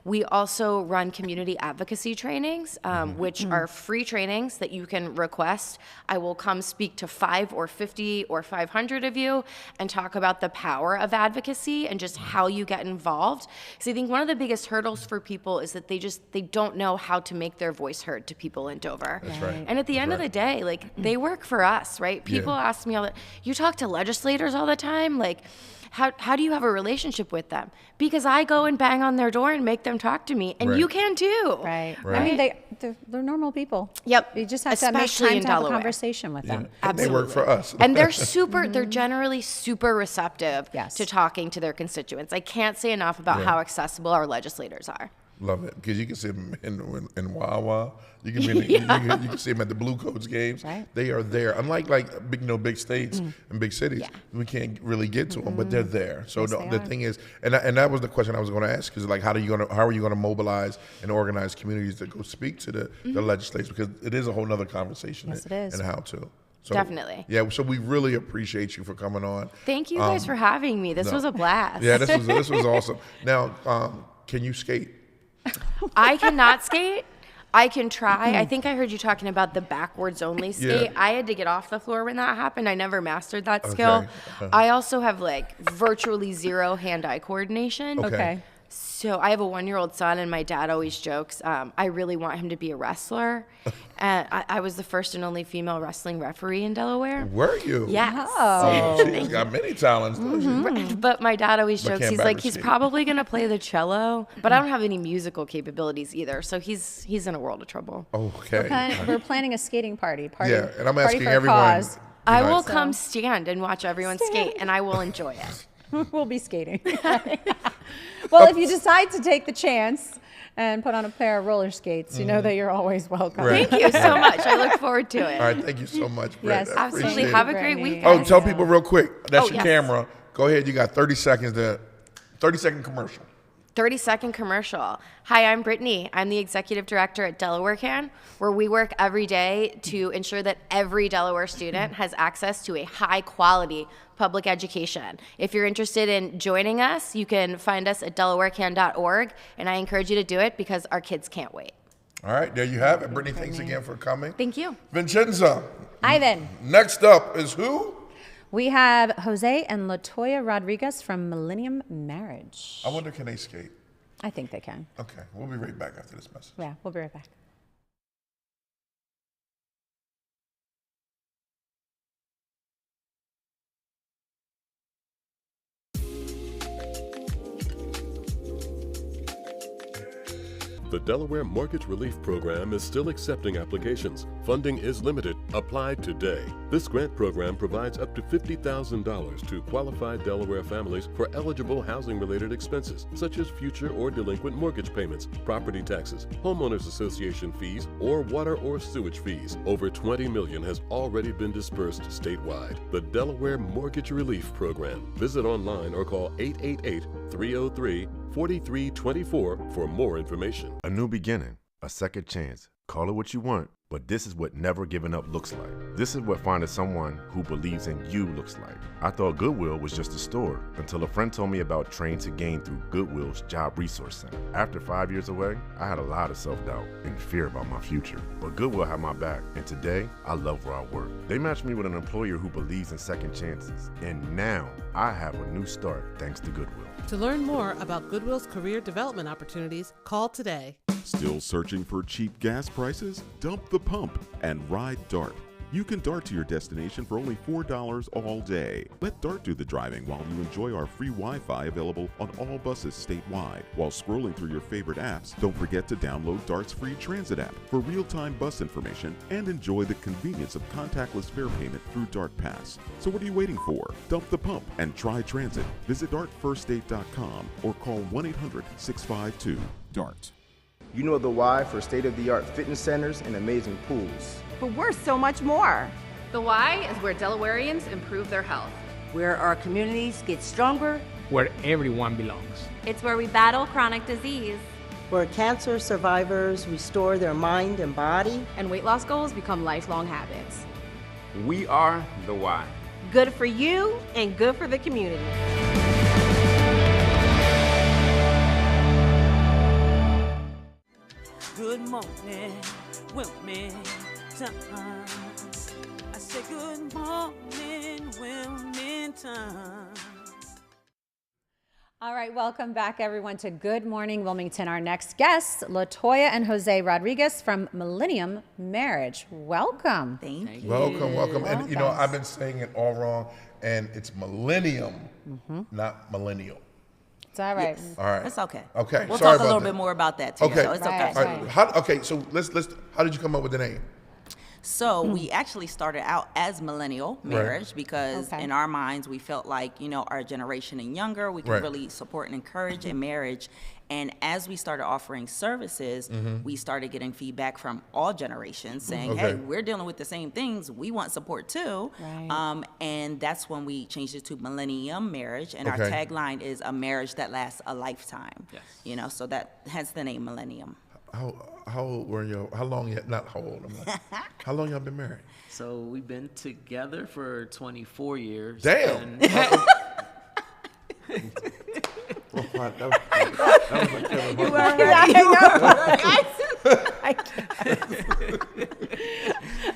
We also run community advocacy trainings, which are free trainings that you can request. I will come speak to 5 or 50 or 500 of you and talk about the power of advocacy and just how you get involved. Because I think one of the biggest hurdles for people is that they don't know how to make their voice heard to people in Dover. That's right. And at the end of the day, like, they work for us, right? People ask me you talk to legislators all the time, like, how do you have a relationship with them? Because I go and bang on their door and make them talk to me, and you can too. Right. I mean, they're normal people. Yep. You just have to make time to have a conversation with them. And they work for us. And they're they're generally super receptive to talking to their constituents. I can't say enough about how accessible our legislators are. Love it, because you can see them in Wawa. You can you can see them at the Blue Coats games. Right. They are there. Unlike big states and big cities, we can't really get to them, but they're there. So the thing is, and that was the question I was going to ask, is like, how are you going to mobilize and organize communities to go speak to the legislators, because it is a whole nother conversation. Yes, it is. And how to. So, definitely. Yeah, so we really appreciate you for coming on. Thank you guys for having me. This was a blast. Yeah, this was awesome. Now, can you skate? I cannot skate. I can try. I think I heard you talking about the backwards only skate. I had to get off the floor when that happened. I never mastered that skill. I also have like virtually zero hand-eye coordination. Okay. So I have a 1-year-old son, and my dad always jokes, I really want him to be a wrestler. And I was the first and only female wrestling referee in Delaware. Were you? Yes. Oh, she's got many talents, doesn't she? But my dad always jokes, can't he's back like, her he's skate. probably going to play the cello, but I don't have any musical capabilities either. So he's in a world of trouble. Okay. We're planning a skating party. Yeah, and I'm party asking for a everyone. cause. I will come stand and watch everyone skate, and I will enjoy it. We'll be skating. Well, if you decide to take the chance and put on a pair of roller skates, you know that you're always welcome. Right. Thank you so much. I look forward to it. All right, thank you so much, Britt. Yes, I Absolutely. appreciate Have it. a great Britney. weekend. Oh, tell people real quick. That's Oh, your yes. camera. Go ahead. You got 30 seconds to 30-second commercial. 30-second commercial. Hi, I'm Brittany. I'm the executive director at Delawarecan, where we work every day to ensure that every Delaware student has access to a high-quality public education. If you're interested in joining us, you can find us at delawarecan.org, and I encourage you to do it because our kids can't wait. All right, there you have it. Brittany, thanks again for coming. Thank you. Vincenza. Ivan. Next up is who? We have Jose and LaToya Rodriguez from Millennium Marriage. I wonder, can they skate? I think they can. Okay, we'll be right back after this message. Yeah, we'll be right back. The Delaware Mortgage Relief Program is still accepting applications. Funding is limited. Apply today. This grant program provides up to $50,000 to qualified Delaware families for eligible housing-related expenses, such as future or delinquent mortgage payments, property taxes, homeowners association fees, or water or sewage fees. Over $20 million has already been dispersed statewide. The Delaware Mortgage Relief Program. Visit online or call 888-303-4324 for more information. A new beginning, a second chance. Call it what you want, but this is what never giving up looks like. This is what finding someone who believes in you looks like. I thought Goodwill was just a store until a friend told me about Train to Gain through Goodwill's Job Resource Center. After 5 years away, I had a lot of self-doubt and fear about my future. But Goodwill had my back, and today, I love where I work. They matched me with an employer who believes in second chances, and now I have a new start thanks to Goodwill. To learn more about Goodwill's career development opportunities, call today. Still searching for cheap gas prices? Dump the pump and ride DART. You can DART to your destination for only $4 all day. Let DART do the driving while you enjoy our free Wi-Fi available on all buses statewide. While scrolling through your favorite apps, don't forget to download DART's free transit app for real-time bus information and enjoy the convenience of contactless fare payment through DART Pass. So what are you waiting for? Dump the pump and try transit. Visit dartfirststate.com or call 1-800-652-DART. You know the why for state-of-the-art fitness centers and amazing pools. But we're so much more. The why is where Delawareans improve their health. Where our communities get stronger. Where everyone belongs. It's where we battle chronic disease. Where cancer survivors restore their mind and body. And weight loss goals become lifelong habits. We are the why. Good for you and good for the community. Good morning, Wilmington. I say good morning, Wilmington. All right, welcome back, everyone, to Good Morning Wilmington. Our next guests, LaToya and Jose Rodriguez from Millennium Marriage. Welcome. Thank you. Welcome. And, you know, I've been saying it all wrong, and it's Millennium, not Millennial. It's all right. Yes. All right. It's okay. Okay. We'll Sorry talk a little about bit more about that too. Okay. So it's okay. All right. Okay. So let's. How did you come up with the name? So we actually started out as millennial marriage because in our minds we felt like, you know, our generation and younger, we could really support and encourage in marriage. And as we started offering services, we started getting feedback from all generations saying, hey, we're dealing with the same things. We want support too. And that's when we changed it to Millennium Marriage. And our tagline is a marriage that lasts a lifetime. You know, so that hence the name Millennium. How old were you? How long? Not how old. I'm like, how long y'all been married? So we've been together for 24 years. Damn. I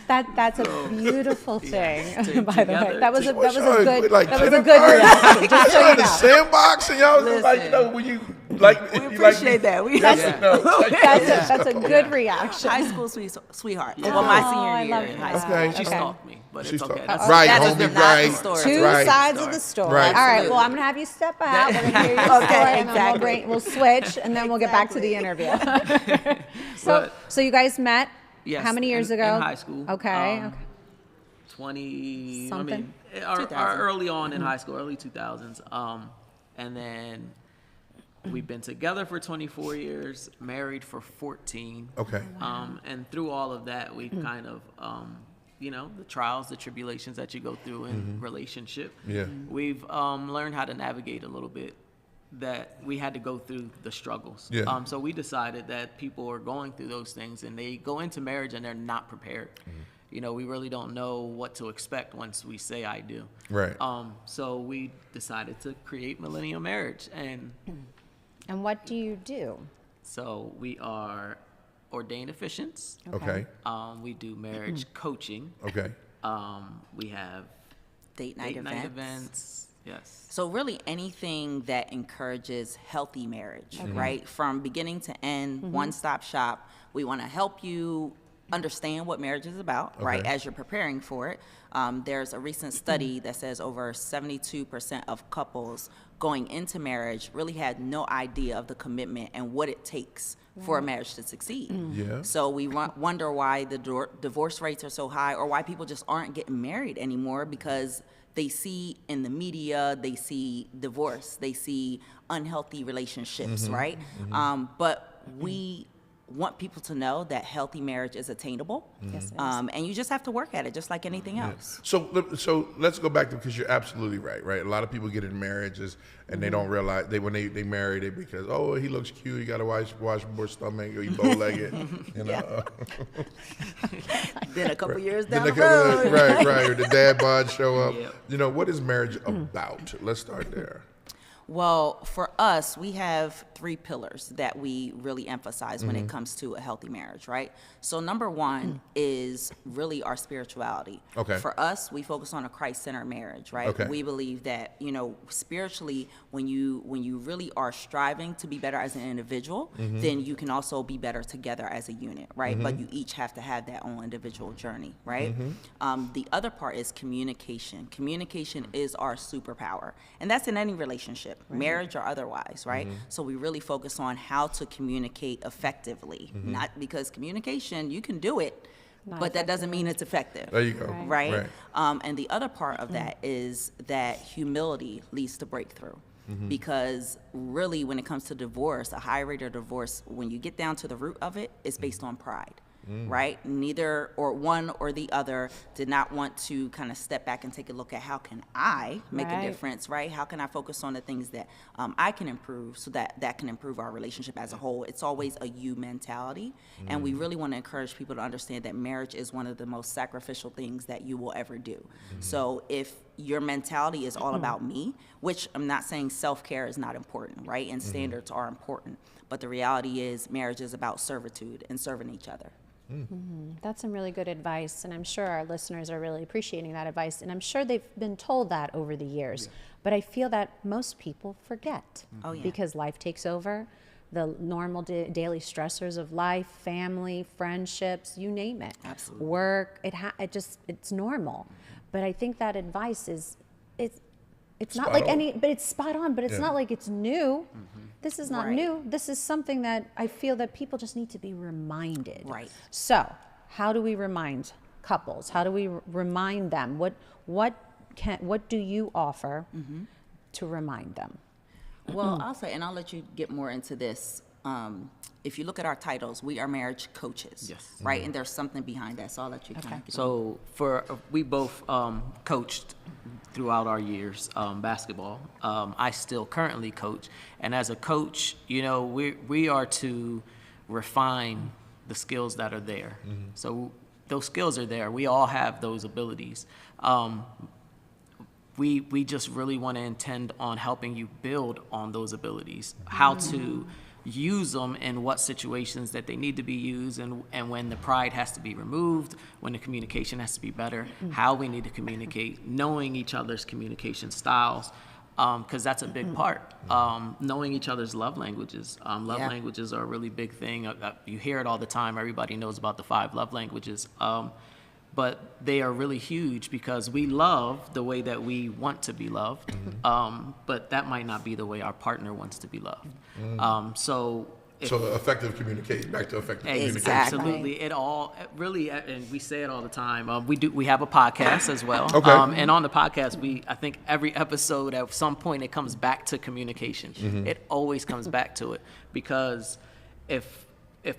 That's a beautiful thing, Yeah, by the way. That was a good kindergarten? reaction. Just so Y'all you in the know. sandbox and y'all was like, when you like, We you appreciate that. That's a good reaction. High school sweetheart. Yeah. Well, my Oh, I senior love year in high school. that. She Okay. stalked me, but She it's okay. stalked- That's right, that is homie, not right. the story. Two Right. sides of the story. Right. All right. Well, I'm gonna have you step out. We're gonna hear your story, and then exactly. we'll switch, and then we'll get back to the interview. So you guys met? Yes, How many years ago? In high school. Okay. 20 Something? our early on in high school, early 2000s. And then we've been together for 24 years, married for 14. Okay. And through all of that, we've kind of, the trials, the tribulations that you go through in relationship. Yeah. We've learned how to navigate a little bit, that we had to go through the struggles. Yeah. So we decided that people are going through those things and they go into marriage and they're not prepared. We really don't know what to expect once we say I do. Right. So we decided to create Millennium Marriage. And what do you do? So we are ordained officiants. Okay. We do marriage coaching. Okay. We have Date night events. Yes. So really anything that encourages healthy marriage, right? From beginning to end, one-stop shop. We want to help you understand what marriage is about, right, as you're preparing for it. There's a recent study that says over 72% of couples going into marriage really had no idea of the commitment and what it takes for a marriage to succeed. Yeah. So we wonder why the divorce rates are so high, or why people just aren't getting married anymore, because they see in the media, they see divorce, they see unhealthy relationships, right? But we want people to know that healthy marriage is attainable, and you just have to work at it, just like anything else. So let's go back to, because you're absolutely right. A lot of people get in marriages and they don't realize when they marry, they because he looks cute, you got a washboard stomach, or you bow-legged, Then a couple years Then down the road, right, or the dad bod show up. What is marriage about? Let's start there. Well, for us, we have 3 pillars that we really emphasize when it comes to a healthy marriage, right? So number one is really our spirituality. Okay. For us, we focus on a Christ-centered marriage, right? Okay. We believe that, spiritually, when you really are striving to be better as an individual, then you can also be better together as a unit, right? But you each have to have that own individual journey, right? The other part is communication. Communication is our superpower, and that's in any relationship. Marriage or otherwise, right? So we really focus on how to communicate effectively, not because communication, you can do it, but that doesn't mean it's effective. There you go. Right? And the other part of that is that humility leads to breakthrough. Because really, when it comes to divorce, a high rate of divorce, when you get down to the root of it, is based on pride. Right? Neither or one or the other did not want to kind of step back and take a look at how can I make a difference, right? How can I focus on the things that I can improve so that can improve our relationship as a whole? It's always a you mentality. And we really want to encourage people to understand that marriage is one of the most sacrificial things that you will ever do. So if your mentality is all about me, which I'm not saying self-care is not important, right? And standards are important. But the reality is marriage is about servitude and serving each other. That's some really good advice, and I'm sure our listeners are really appreciating that advice, and I'm sure they've been told that over the years. But I feel that most people forget because life takes over. The normal daily stressors of life, family, friendships, you name it. Absolutely. Work, it's normal. But I think that advice is it's not like but it's spot on, but it's not like it's new. This is not new. This is something that I feel that people just need to be reminded. Right. So, how do we remind couples? How do we remind them? What do you offer to remind them? Well, I'll say, and I'll let you get more into this. If you look at our titles, we are marriage coaches, right? And there's something behind that, so I'll let you kind of get So we both coached throughout our years basketball. I still currently coach, and as a coach, we are to refine the skills that are there. So those skills are there. We all have those abilities. We just really want to intend on helping you build on those abilities, how to use them in what situations that they need to be used, and when the pride has to be removed, when the communication has to be better, how we need to communicate, knowing each other's communication styles, because that's a big part. Knowing each other's love languages. Languages are a really big thing. You hear it all the time. Everybody knows about the 5 love languages. But they are really huge because we love the way that we want to be loved, but that might not be the way our partner wants to be loved. So effective communication, back to effective communication. Absolutely, it really, and we say it all the time. We have a podcast as well, and on the podcast, I think every episode at some point it comes back to communication. It always comes back to it, because if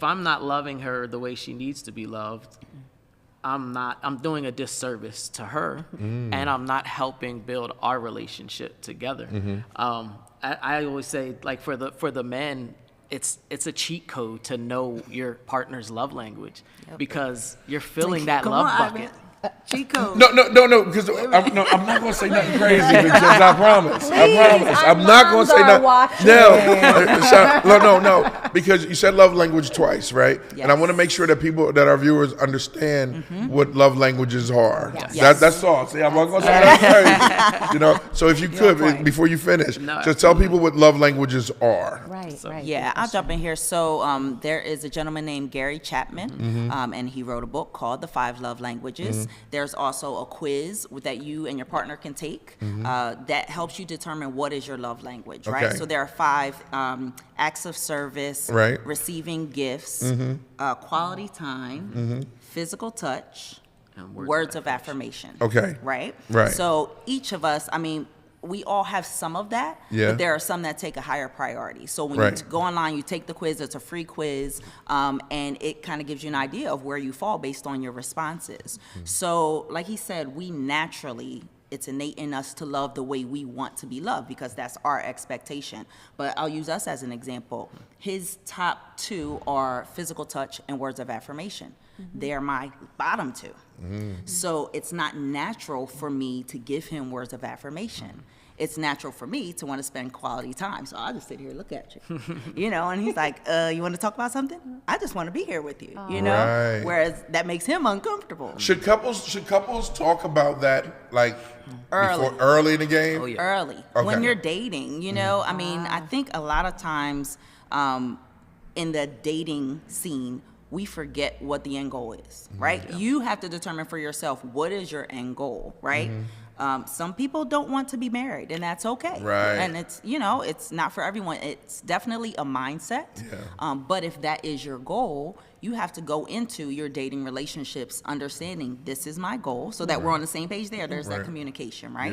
I'm not loving her the way she needs to be loved, I'm doing a disservice to her, and I'm not helping build our relationship together. I always say, like, for the men, it's a cheat code to know your partner's love language, because you're filling that love bucket. Cheat code. No, because I'm not going to say nothing crazy, Vincenza, I promise. I'm not going to say nothing. No, because you said love language twice, right? Yes. And I want to make sure that our viewers understand what love languages are. Yes. That's all. See, I'm not going to say nothing crazy. So if you could, before you finish, just tell people what love languages are. Right. Yeah, I'll jump in here. So there is a gentleman named Gary Chapman, and he wrote a book called The 5 Love Languages. There's also a quiz that you and your partner can take that helps you determine what is your love language, right? So there are 5 acts of service, receiving gifts, quality time, physical touch, and words of affirmation. Right? So each of us, we all have some of that, but there are some that take a higher priority. So when you go online, you take the quiz, it's a free quiz, and it kind of gives you an idea of where you fall based on your responses. So like he said, it's innate in us to love the way we want to be loved, because that's our expectation. But I'll use us as an example. His top 2 are physical touch and words of affirmation. They're my bottom 2. So it's not natural for me to give him words of affirmation. It's natural for me to want to spend quality time. So I'll just sit here and look at you, and he's like, you want to talk about something? I just want to be here with you, Whereas that makes him uncomfortable. Should couples talk about that, like, early in the game? Early. When you're dating, I think a lot of times in the dating scene, we forget what the end goal is, right? You have to determine for yourself, what is your end goal, right? Some people don't want to be married, and that's okay. And it's, it's not for everyone. It's definitely a mindset. But if that is your goal, you have to go into your dating relationships understanding this is my goal, so that we're on the same page there. There's that communication, right?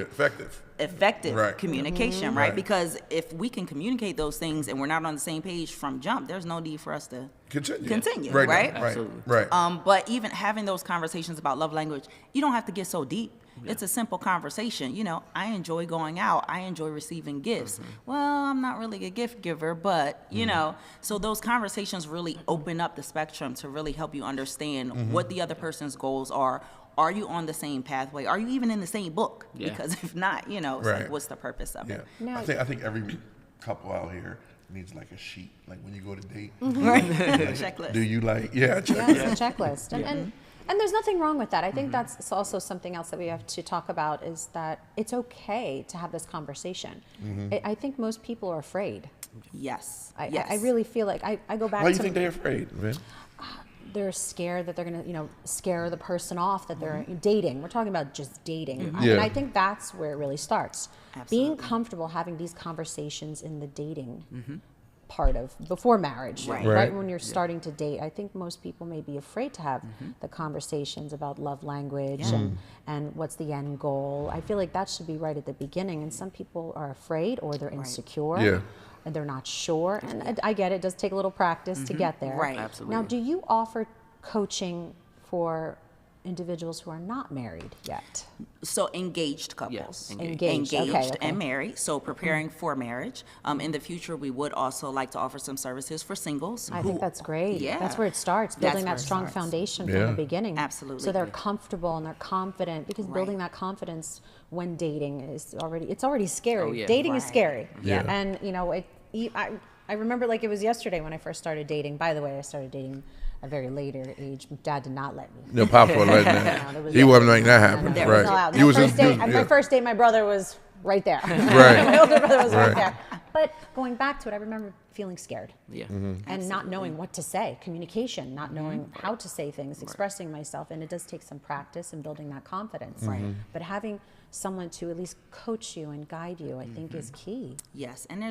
Effective communication, right? Because if we can communicate those things and we're not on the same page from jump, there's no need for us to continue, right? But even having those conversations about love language, you don't have to get so deep. It's a simple conversation. I enjoy going out. I enjoy receiving gifts. Well, I'm not really a gift giver, but, so those conversations really open up the spectrum to really help you understand what the other person's goals are. Are you on the same pathway? Are you even in the same book? Because if not, it's like, what's the purpose of it? I think every couple out here needs like a sheet, like when you go to date. Checklist. Do you like, it's a checklist. And there's nothing wrong with that. I think that's also something else that we have to talk about, is that it's okay to have this conversation. I think most people are afraid. Yes. I really feel like I go back to... Why do you think they're afraid, Vin? They're scared that they're going to, scare the person off, that they're dating. We're talking about just dating. And I think that's where it really starts. Being comfortable having these conversations in the dating part of before marriage, right when you're starting to date. I think most people may be afraid to have the conversations about love language and what's the end goal. I feel like that should be right at the beginning, and some people are afraid or they're insecure and they're not sure, and I get it, does take a little practice to get there. Absolutely. Now, do you offer coaching for individuals who are not married yet? So engaged couples. Yes, engaged and married, so preparing for marriage. In the future, we would also like to offer some services for singles. I think that's great. That's where it starts, building that strong foundation from the beginning. Absolutely. So they're comfortable and they're confident, because building that confidence when dating is already scary. Dating is scary. And I remember like it was yesterday when I first started dating. By the way, I started dating a very later age. Dad did not let me. No, Pop wasn't letting that. He wasn't letting that happen. Right. My first date, my brother was right there. Right. My older brother was right there. But going back to it, I remember feeling scared. Yeah. And not knowing what to say, communication, not knowing how to say things, expressing myself. And it does take some practice in building that confidence. But having someone to at least coach you and guide you, I think is key. Yes, and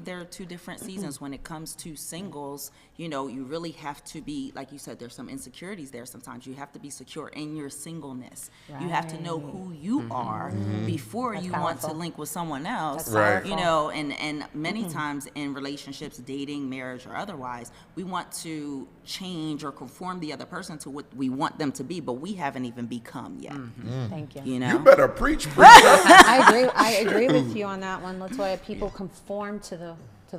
there are two different seasons when it comes to singles. You know, you really have to be, like you said, there's some insecurities there sometimes. You have to be secure in your singleness. You have to know who you are before you want to link with someone else. You know, and many times in relationships, dating, marriage, or otherwise, we want to change or conform the other person to what we want them to be, but we haven't even become yet. Thank you. You know? You better preach. I agree with you on that one, LaToya. People conform to the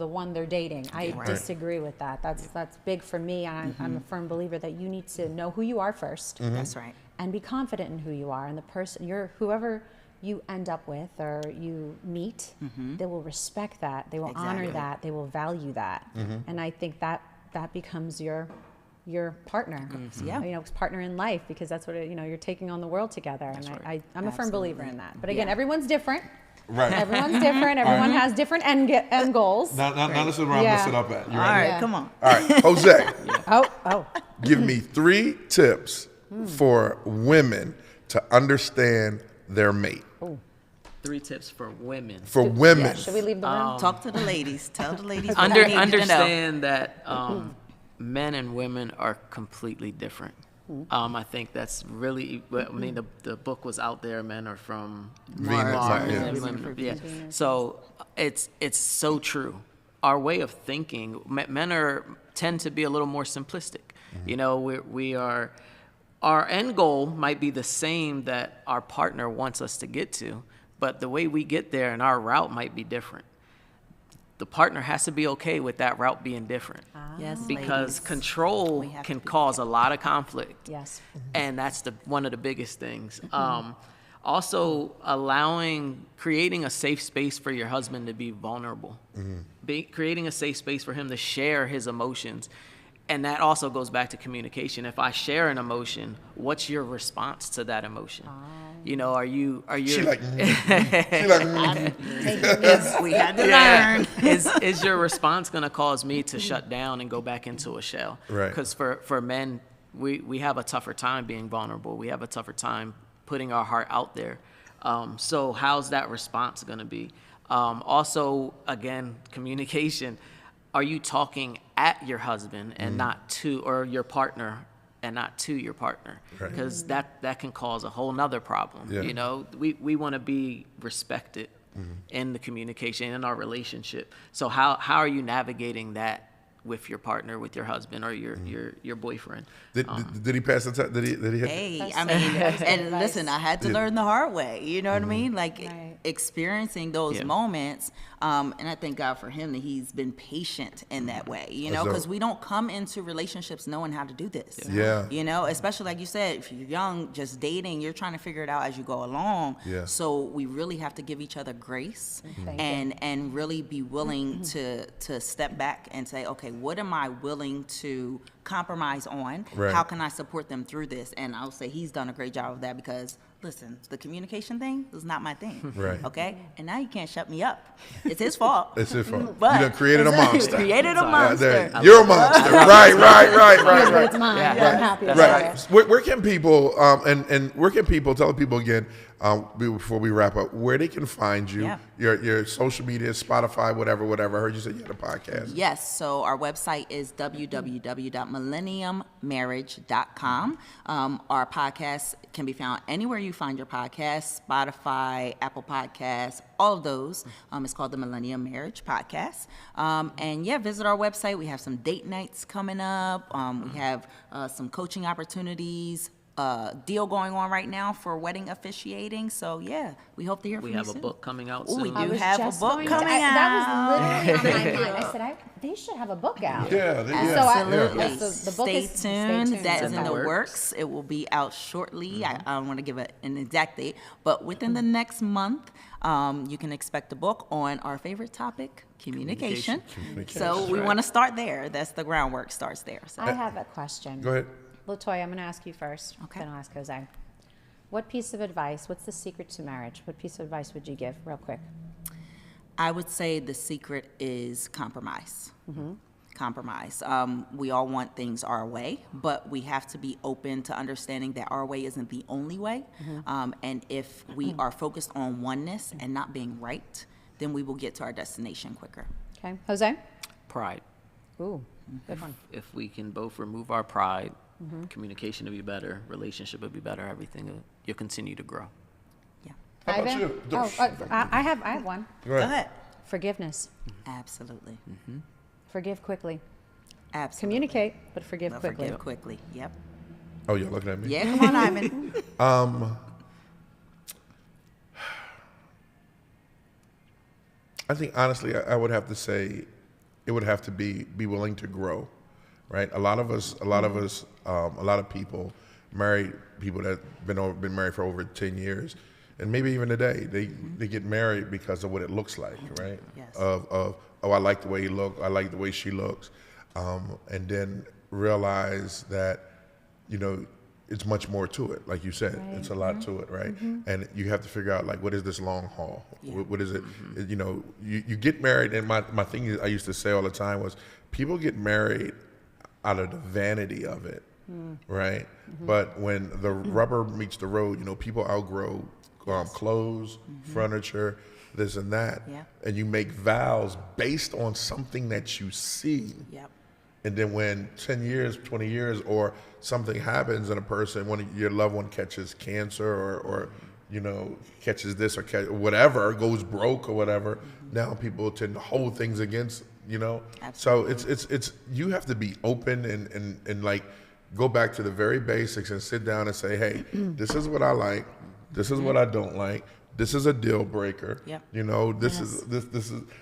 one they're dating. I disagree with that. That's big for me. I'm a firm believer that you need to know who you are first. That's right. And be confident in who you are, and the person whoever you end up with or you meet, they will respect that. They will honor that. They will value that. And I think that becomes your partner, you know, partner in life, because that's what you're taking on the world together. And I'm a firm believer in that. But again, everyone's different. Right. Everyone's different. Everyone has different end goals. Now this is where I'm gonna sit up at. You ready? All right, come on. All right, Jose. Oh. Give me 3 tips for women to understand their mate. 3 tips for women. For women. Yeah. Should we leave the room? Talk to the ladies. Tell the ladies. What they need Understand that men and women are completely different. I think that's really, I mean, the book was out there. Men are from Mars. And women, So it's so true. Our way of thinking, men tend to be a little more simplistic. You know, we are. Our end goal might be the same that our partner wants us to get to, but the way we get there and our route might be different. The partner has to be okay with that route being different. Yes, because control can cause a lot of conflict. Yes. And that's one of the biggest things. Also, creating a safe space for your husband to be vulnerable. Creating a safe space for him to share his emotions. And that also goes back to communication. If I share an emotion, what's your response to that emotion? You know, are you? She like. We had to learn. Is your response going to cause me to shut down and go back into a shell? Right. Because for men, we have a tougher time being vulnerable. We have a tougher time putting our heart out there. So how's that response going to be? Also, again, communication. Are you talking at your husband and not to, or your partner and not to your partner? Because that can cause a whole nother problem. You know, we want to be respected in the communication, in our relationship. So how are you navigating that with your partner, with your husband, or your boyfriend? Did he pass the test? Did he hit? Hey, I mean, and listen, I had to learn the hard way. You know what I mean? Like experiencing those moments. And I thank God for him that he's been patient in that way, you know, because we don't come into relationships knowing how to do this. You know, especially like you said, if you're young, just dating, you're trying to figure it out as you go along. So we really have to give each other grace and really be willing to step back and say, okay, what am I willing to compromise on? How can I support them through this? And I'll say he's done a great job of that, because listen, the communication thing is not my thing. Okay? And now you can't shut me up. It's his fault. It's his fault. But you done created a monster. Created a monster. You're a monster. Right. It's mine. I'm happy about Right. Where can people, and where can people, tell people again, before we wrap up, where they can find you, your social media, Spotify, whatever. I heard you say you had a podcast. Yes, so our website is www.millenniummarriage.com. Our podcast can be found anywhere you find your podcast, Spotify, Apple Podcasts, all of those. It's called the Millennium Marriage Podcast. And visit our website. We have some date nights coming up. We have some coaching opportunities, deal going on right now for wedding officiating. So yeah, we hope to hear from you soon. We have a book coming out Ooh, soon. we do have a book coming out. That was literally on my mind. I said, they should have a book out. Yeah, absolutely. So the book Stay is tuned. That is in the works. works. It will be out shortly. I don't want to give an exact date, but within the next month, you can expect a book on our favorite topic, communication. So we want to start there. That's the groundwork starts there. So. I have a question. Go ahead. LaToya, I'm going to ask you first. Okay. Then I'll ask Jose. What piece of advice, what's the secret to marriage? What piece of advice would you give real quick? I would say the secret is compromise. Compromise. We all want things our way, but we have to be open to understanding that our way isn't the only way. And if we are focused on oneness and not being right, then we will get to our destination quicker. Okay. Jose? Pride. Ooh, good one. If we can both remove our pride, communication will be better, relationship will be better, everything you'll continue to grow. How about Ivan? you? I have one. Go ahead. Forgiveness. Absolutely. Forgive quickly. Absolutely. Communicate, but forgive quickly. Forgive quickly. Yep. Oh, you're looking at me? Yeah, come on, Ivan. I think honestly, I would have to say, it would have to be willing to grow, right? A lot of people, married people that been married for over 10 years, and maybe even today, they get married because of what it looks like, right? Yes. Of I like the way he looks, I like the way she looks, and then realize that, it's much more to it. Like you said, it's a lot to it, right? And you have to figure out, like, what is this long haul? What is it? You get married, and my thing is, I used to say all the time was, people get married out of the vanity of it, right? But when the rubber meets the road, people outgrow clothes, furniture, this and that, and you make vows based on something that you see. And then when 10 years, 20 years, or something happens and a person, one of your loved one catches cancer or catches this or whatever, goes broke or whatever, now people tend to hold things against, So it's you have to be open and like go back to the very basics and sit down and say, hey, this is what I like, this is what I don't like. This is a deal breaker. This is.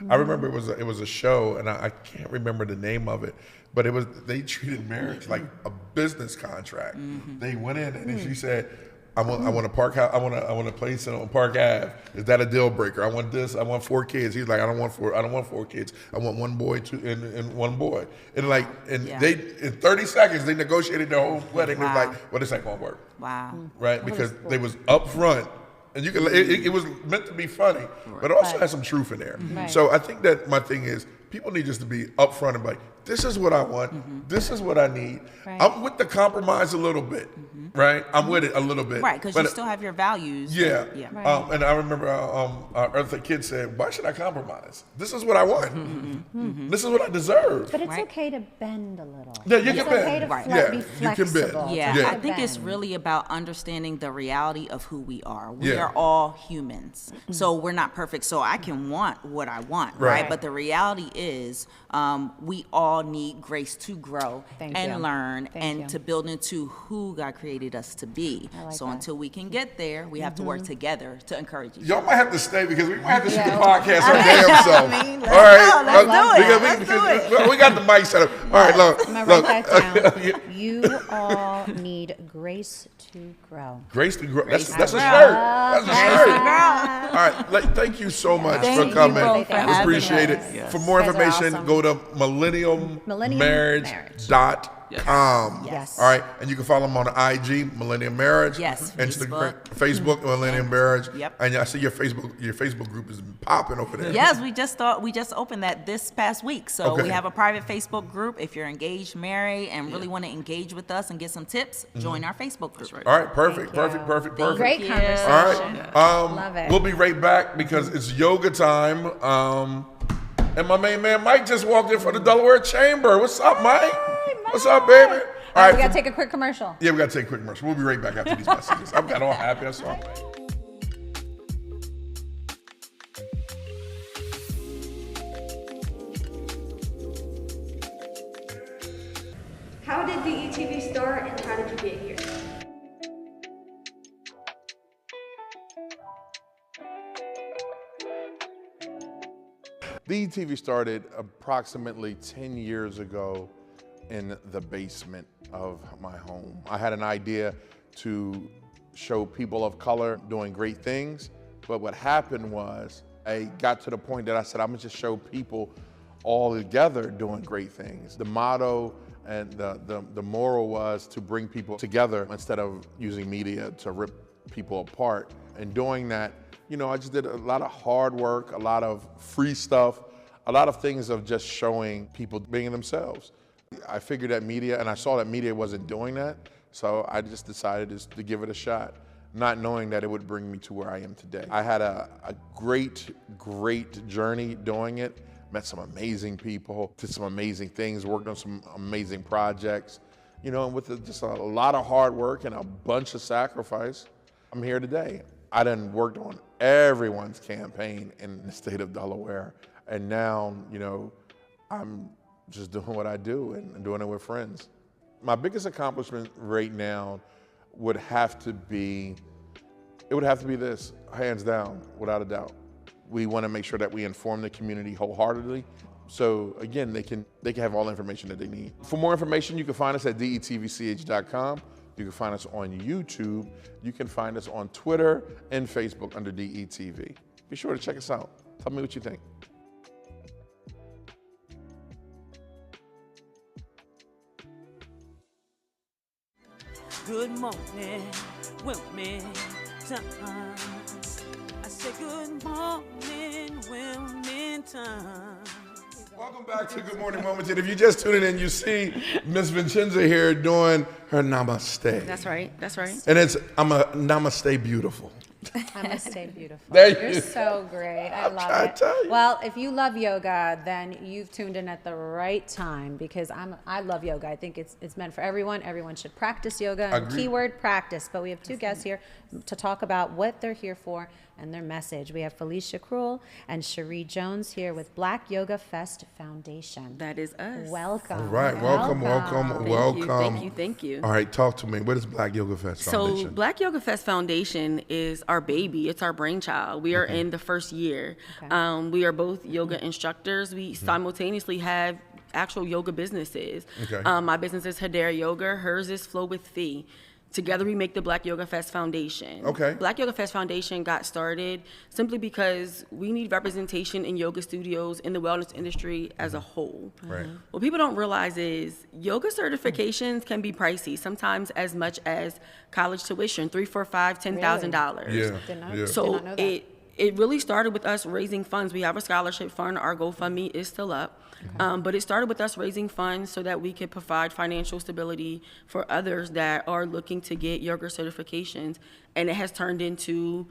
I remember it was a show, and I can't remember the name of it, but they treated marriage like a business contract. They went in and she said, I want a park house. I want a place on Park Ave. Is that a deal breaker? I want this. I want 4 kids. He's like, I don't want 4 kids. I want 1 boy, 2 and 1 boy. And they in 30 seconds they negotiated their whole wedding. Wow. It was like, well, this ain't gonna work. Wow. Right? Because they was upfront. And you can. It was meant to be funny, but it also has some truth in there. So I think that my thing is, people need just to be upfront and be like, this is what I want. This is what I need. I'm with the compromise a little bit, right? I'm with it a little bit. Right, because you still have your values. Yeah. And I remember Eartha Kidd said, why should I compromise? This is what I want. This is what I deserve. But it's okay to bend a little. Yeah, you can bend. Be flexible. You can bend. I think it's really about understanding the reality of who we are. We are all humans. So we're not perfect. So I can want what I want, right? But the reality is we all need grace to grow and learn and to build into who God created us to be. So until we can get there, we have to work together to encourage each other. Y'all might have to stay because we might have to shoot the podcast our damn self. All right, let's do it. We got the mic set up. All right, look. I'm gonna write that down. You all need grace to grow. Grace to grow. That's a shirt. That's a shirt. All right, thank you so much for coming. I appreciate it. For more information, go to millenniummarriage.com. Yes. All right, and you can follow them on the IG, Millennium Marriage. Yes. Instagram, Facebook, Millennium Marriage. Yep. And I see your Facebook group is popping over there. Yes, we just opened that this past week. So we have a private Facebook group. If you're engaged, married, and really want to engage with us and get some tips, join our Facebook group. All right, perfect. Great conversation. All right, love it. We'll be right back because it's yoga time. And my main man Mike just walked in for the Delaware Chamber. What's up, Mike? Hi, Mike. What's up, baby? All right, we gotta take a quick commercial. Yeah, we gotta take a quick commercial. We'll be right back after these messages. I've got all happy. I saw it. How did DETV start and how did you get here? DETV started approximately 10 years ago in the basement of my home. I had an idea to show people of color doing great things, but what happened was I got to the point that I said, I'm gonna just show people all together doing great things. The motto and the moral was to bring people together instead of using media to rip people apart. And doing that, you know, I just did a lot of hard work, a lot of free stuff, a lot of things of just showing people being themselves. I figured that media, and I saw that media wasn't doing that, so I just decided to give it a shot, not knowing that it would bring me to where I am today. I had a great journey doing it, met some amazing people, did some amazing things, worked on some amazing projects, you know, and with just a lot of hard work and a bunch of sacrifice, I'm here today. I done worked on everyone's campaign in the state of Delaware, and now, you know, I'm just doing what I do and doing it with friends. My biggest accomplishment right now would have to be this, hands down, without a doubt. We want to make sure that we inform the community wholeheartedly. So again, they can have all the information that they need. For more information, you can find us at detvch.com. You can find us on YouTube. You can find us on Twitter and Facebook under DETV. Be sure to check us out. Tell me what you think. Good morning, Wilmington. I say good morning, Wilmington. Welcome back to Good Morning Wilmington. If you're just tuning in, you see Miss Vincenza here doing her namaste. That's right. That's right. And I'm a namaste beautiful. Namaste beautiful. You're so great. I love it. Well, if you love yoga, then you've tuned in at the right time, because I love yoga. I think it's meant for everyone. Everyone should practice yoga. And keyword practice. But we have two guests here to talk about what they're here for and their message. We have Felicia Cruel and Shyrea Jones here with Black Yoga Fest Foundation. That is us. Welcome. All right, welcome. Thank you. All right, talk to me. What is Black Yoga Fest Foundation? So Black Yoga Fest Foundation is our baby. It's our brainchild. We are in the first year. Okay. We are both yoga instructors. We simultaneously have actual yoga businesses. Okay. My business is Hedera Yoga. Hers is Flow with Fee. Together we make the Black Yoga Fest Foundation. Okay. Black Yoga Fest Foundation got started simply because we need representation in yoga studios in the wellness industry as a whole. Right. What people don't realize is yoga certifications can be pricey, sometimes as much as college tuition, $3,000, $4,000, $10,000. Yeah. So it really started with us raising funds. We have a scholarship fund. Our GoFundMe is still up. Okay. But it started with us raising funds so that we could provide financial stability for others that are looking to get yoga certifications. And it has turned into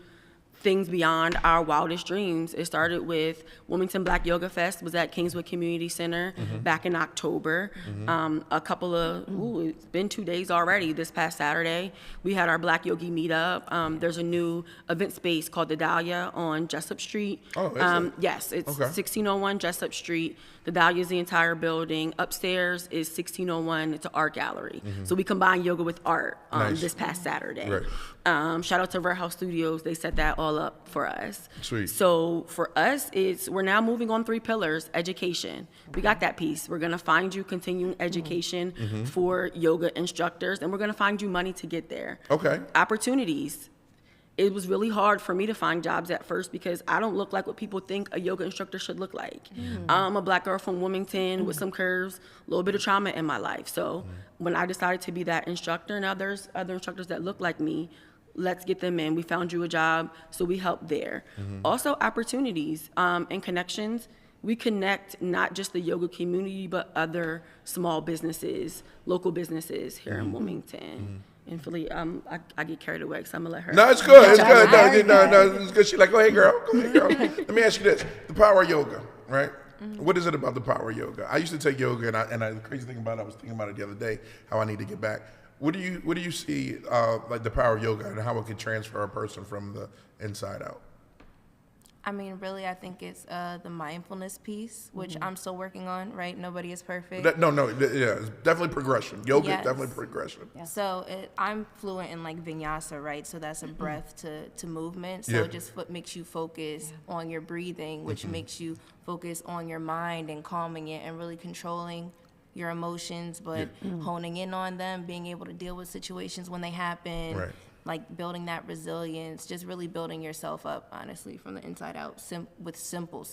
things beyond our wildest dreams. It started with Wilmington Black Yoga Fest, was at Kingswood Community Center back in October. It's been 2 days already. This past Saturday, we had our Black Yogi meetup. There's a new event space called the Dahlia on Jessup Street. Yes, it's 1601 Jessup Street. The Dahlia is the entire building. Upstairs is 1601. It's an art gallery. So we combine yoga with art this past Saturday. Right. Shout out to Rare House Studios. They set that all up for us. Sweet. So for us, we're now moving on 3 pillars. Education. We got that piece. We're going to find you continuing education for yoga instructors, and we're going to find you money to get there. Okay. Opportunities. It was really hard for me to find jobs at first because I don't look like what people think a yoga instructor should look like. I'm a Black girl from Wilmington with some curves, a little bit of trauma in my life. So when I decided to be that instructor, now there's other instructors that look like me. Let's get them in. We found you a job, so we help there. Also, opportunities and connections. We connect not just the yoga community, but other small businesses, local businesses here in Wilmington. And Philly, I get carried away, so I'm gonna let her. No, it's good. It's good. No, it's good. She's like, go ahead, girl. Let me ask you this: the power of yoga, right? What is it about the power of yoga? I used to take yoga, and the crazy thing about it, I was thinking about it the other day, how I need to get back. What do you see like the power of yoga and how it can transfer a person from the inside out? I mean, really, I think it's the mindfulness piece, which I'm still working on, right? Nobody is perfect. It's definitely progression. Yoga, definitely progression. Yeah. So I'm fluent in like vinyasa, right? So that's a breath to movement. So it just makes you focus on your breathing, which makes you focus on your mind and calming it and really controlling your emotions, but honing in on them, being able to deal with situations when they happen. Right. Like building that resilience, just really building yourself up, honestly, from the inside out, with simple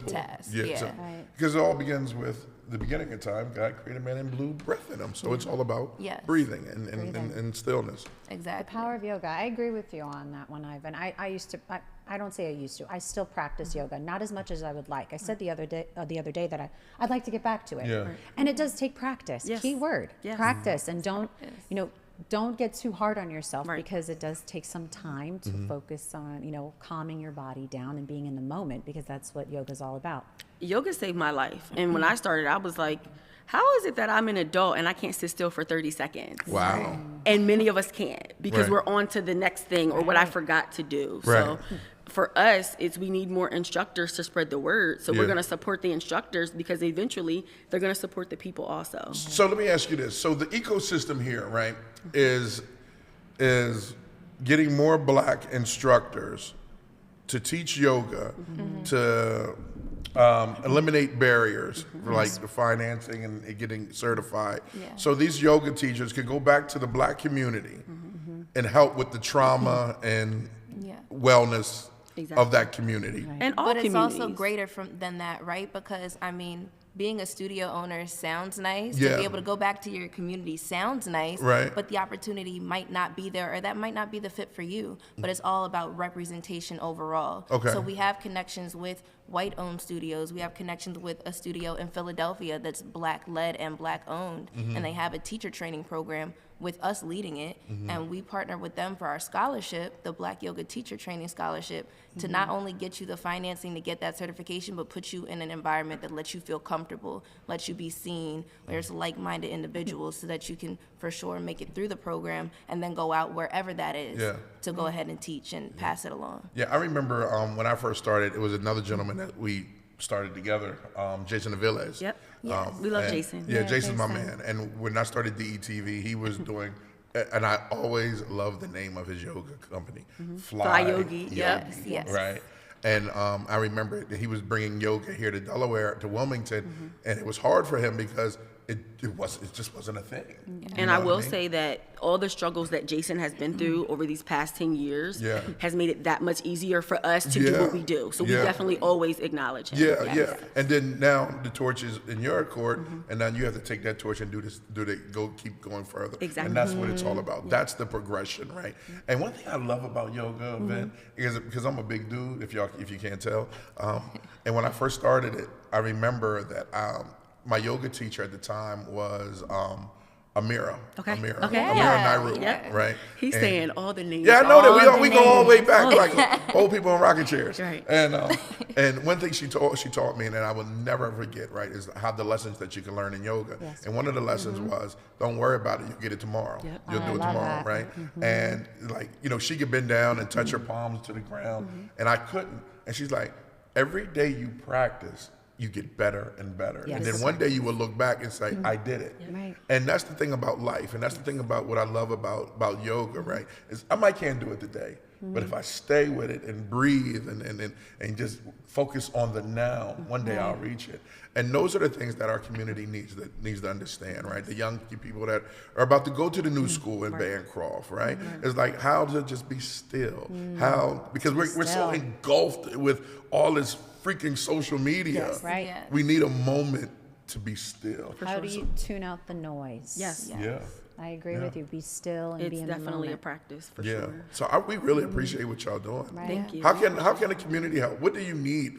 tasks. Because it all begins with the beginning of time. God created man and blew breath in him. So it's all about breathing and stillness. Exactly. The power of yoga. I agree with you on that one, Ivan. I don't say I used to. I still practice yoga, not as much as I would like. I said the other day that I'd like to get back to it. Yeah. And it does take practice. Yes. Key word. Yes. Practice. And don't get too hard on yourself because it does take some time to focus on, calming your body down and being in the moment, because that's what yoga is all about. Yoga saved my life. And when I started, I was like, how is it that I'm an adult and I can't sit still for 30 seconds? Wow. And many of us can't because we're on to the next thing or what I forgot to do. So for us, we need more instructors to spread the word. So we're going to support the instructors because eventually they're going to support the people also. So let me ask you this. So the ecosystem here, right, is getting more Black instructors to teach yoga, to eliminate barriers for like the financing and getting certified. So these yoga teachers can go back to the Black community and help with the trauma and wellness of that community. And all but it's communities. also greater than that, right? Because, I mean, being a studio owner sounds nice. To be able to go back to your community sounds nice. Right. But the opportunity might not be there, or that might not be the fit for you. But it's all about representation overall. Okay. So we have connections with white-owned studios. We have connections with a studio in Philadelphia that's Black-led and Black-owned. And they have a teacher training program with us leading it, and we partner with them for our scholarship, the Black Yoga Teacher Training Scholarship, to not only get you the financing to get that certification, but put you in an environment that lets you feel comfortable, lets you be seen, where there's like-minded individuals, so that you can for sure make it through the program and then go out wherever that is to go ahead and teach and pass it along. Yeah, I remember when I first started, it was another gentleman that we started together, Jason Aviles. Yep. We love Jason. Yeah, Jason's my man. And when I started DETV, he was doing, and I always loved the name of his yoga company, Fly Yogi. Yes. Right. And I remember that he was bringing yoga here to Delaware, to Wilmington, and it was hard for him because it just wasn't a thing. And I will say that all the struggles that Jason has been through over these past 10 years has made it that much easier for us to do what we do. So we definitely always acknowledge him. And then now the torch is in your court, and now you have to take that torch and keep going further. Exactly. And that's what it's all about. That's the progression, right? And one thing I love about yoga, Vin, is because I'm a big dude, if you can't tell. And when I first started it, I remember that my yoga teacher at the time was Amira. Amira Nairu, right? He's saying all the names. Yeah, I know that we go all the way back, like old people in rocking chairs. Right. And one thing she taught me, and I will never forget, right, is how the lessons that you can learn in yoga. Yes. And one of the lessons was, don't worry about it, you'll get it tomorrow. Yep. You'll do it tomorrow, right? And like, she could bend down and touch her palms to the ground, and I couldn't. And she's like, every day you practice, you get better and better. Yes. And then one day you will look back and say, I did it. Right. And that's the thing about life. And that's the thing about what I love about yoga, right? Is I might can't do it today, but if I stay with it and breathe and just focus on the now, one day I'll reach it. And those are the things that our community needs to understand, right? The young people that are about to go to the new school in Bancroft, right? It's like, how to just be still. Because we're so engulfed with all this freaking social media. Yes, right. Yeah. We need a moment to be still. How do you tune out the noise? Yes. Yeah. I agree with you. Be still and be in the moment. It's definitely a practice for sure. So we really appreciate what y'all doing. Right. Thank you. How can the community help? What do you need?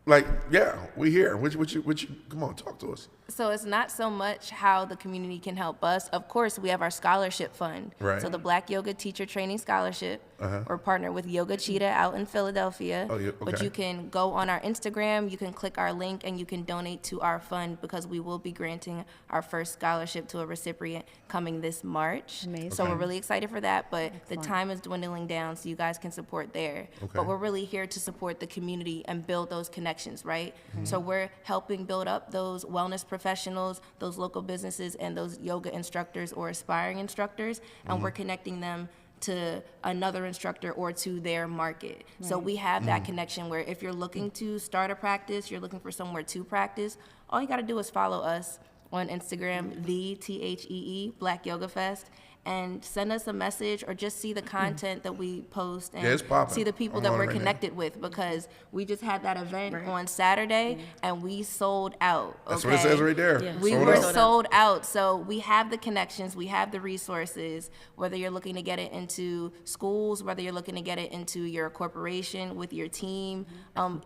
Like, yeah, we here. What you, come on, talk to us. So it's not so much how the community can help us. Of course, we have our scholarship fund. Right. So the Black Yoga Teacher Training Scholarship. We're partnered with Yoga Cheetah out in Philadelphia. Oh, yeah, But okay. you can go on our Instagram, you can click our link, and you can donate to our fund because we will be granting our first scholarship to a recipient coming this March. Amazing. So Okay. we're really excited for that, but the Excellent. time is dwindling down so you guys can support there. Okay. But we're really here to support the community and build those connections, right? Mhm. So we're helping build up those wellness professionals, those local businesses, and those yoga instructors or aspiring instructors, and Mhm. we're connecting them to another instructor or to their market. So Right. we have that Mhm. connection where if you're looking to start a practice, you're looking for somewhere to practice, all you gotta do is follow us on Instagram, the THEE Black Yoga Fest, and send us a message or just see the content that we post and Yeah, it's popping. see the people I'm that on it we're right now. connected with, because we just had that event on Saturday and we sold out. That's what it says right there. Yeah. We Sold were out. sold out. So we have the connections, we have the resources, whether you're looking to get it into schools, whether you're looking to get it into your corporation, with your team,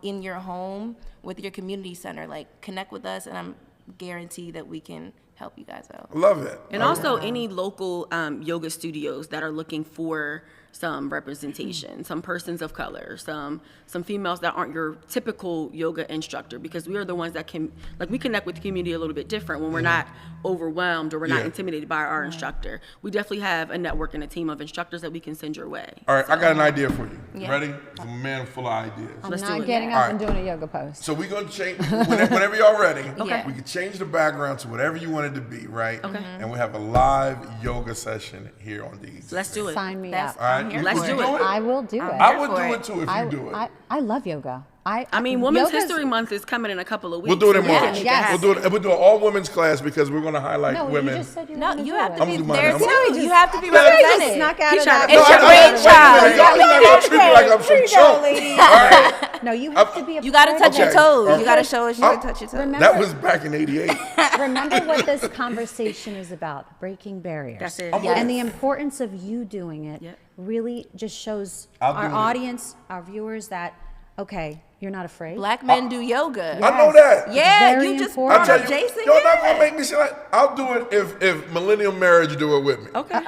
in your home, with your community center. Like, connect with us, and I'm guaranteed that we can help you guys out. Love it. And also any local yoga studios that are looking for some representation, some persons of color, some females that aren't your typical yoga instructor, because we are the ones that can, like, we connect with the community a little bit different when we're not overwhelmed or we're not Yeah. intimidated by our instructor. We definitely have a network and a team of instructors that we can send your way. All right, I got an idea for you. Yeah. Ready? I'm a man full of ideas. I'm Let's do not it. getting All up right. and doing a yoga pose. So we're gonna change whenever y'all ready. Okay. We can change the background to whatever you want it to be, right? Okay. And we have a live yoga session here on DETV. So let's do it. Sign me That's- up. All right, I'm here Let's for do it. it. I will do it. I would for do it. it too if you do it. I love yoga. I mean, Women's yoga's- History Month is coming in a couple of weeks. We'll do it in so we can March. make it Yes. We'll do it. We'll do an all women's class because we're gonna highlight No, women. you just said you were No, gonna you do have it. to I'm be gonna do there mine. too. You have to be Somebody just represented. snuck out He of tried that. to- It's No, your brainchild. Y'all not gonna treat me like I'm some chump. All right. No, you have to be a You gotta part touch of your it. toes. Okay. You gotta show us you Oh. can touch your toes. Remember- That was back in '88. Remember what this conversation is about: breaking barriers. That's it. I'm with And it. the importance of you doing it Yep. really just shows I'll our do it. audience, our viewers, that okay, you're not afraid. Black men do yoga. I know that. Yeah, Very you just important. I brought tell up you, Jason. y'all not yeah. gonna make me say like I'll do it if Millennium Marriage do it with me. Okay.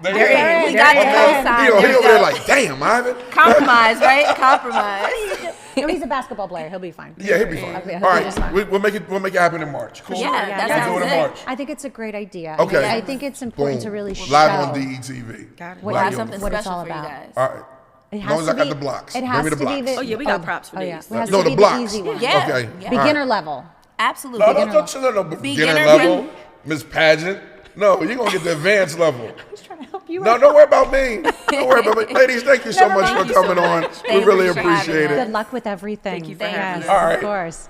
There There you it go. is. We got My it man, co-signed. He There over we there go. like, damn, Ivan. Compromise, right? Compromise. No, he's a basketball player. He'll be fine. Yeah, he'll be fine. Okay, All he'll be just right, fine. we'll make it happen in March. Cool. Yeah, that we'll sounds do it in good. March. I think it's a great idea. Okay. I think it's important to Boom. really show Live on DETV. Got it. We'll Black have yoga. something what it's special all for you about. guys. All right. It As has long as to I got be- the blocks. It Bring has me the to be blocks. Oh, yeah, we got props for Oh, yeah. these. It has No, to the be blocks. the easy one. Yeah. Okay. yeah. Beginner level. Absolutely. No, Beginner no, beginner Beginner level, can- Miss Pageant. No, you're gonna get the advanced level. Trying to help you No, out. don't worry about me. Don't worry about me. Ladies, thank you so Never much mind. for coming on. We Thank really you for having appreciate us. it. Good luck with everything. Thank you for Thank having you. us. All right. Of course.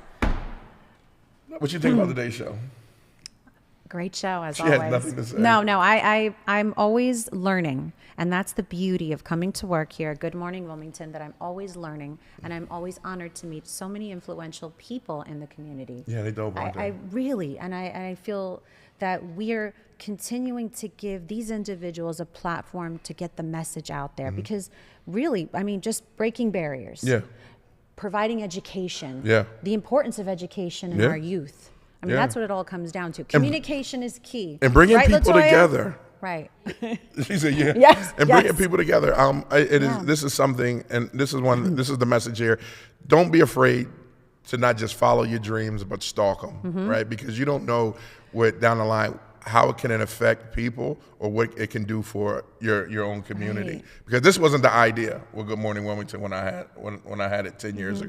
What you think about today's show? Great show as She always. had nothing to say. No, I'm always learning, and that's the beauty of coming to work here at Good Morning Wilmington. That I'm always learning, and I'm always honored to meet so many influential people in the community. Yeah, they dope, aren't I they? really, and I feel that we're continuing to give these individuals a platform to get the message out there, because really, I mean, just breaking barriers. Yeah. Providing education. Yeah. The importance of education in Yeah. our youth. I mean, Yeah. that's what it all comes down to. Communication is key. And bringing Right, people LaToya? together. Right. She said, "Yeah." Yes, And yes. bringing people together. It is. Yeah. This is something, and this is one. This is the message here. Don't be afraid to not just follow your dreams, but stalk them, Mm-hmm. right? Because you don't know what down the line how it can affect people or what it can do for your own community. Right. Because this wasn't the idea with Good Morning Wilmington when I had it 10 years Mm-hmm.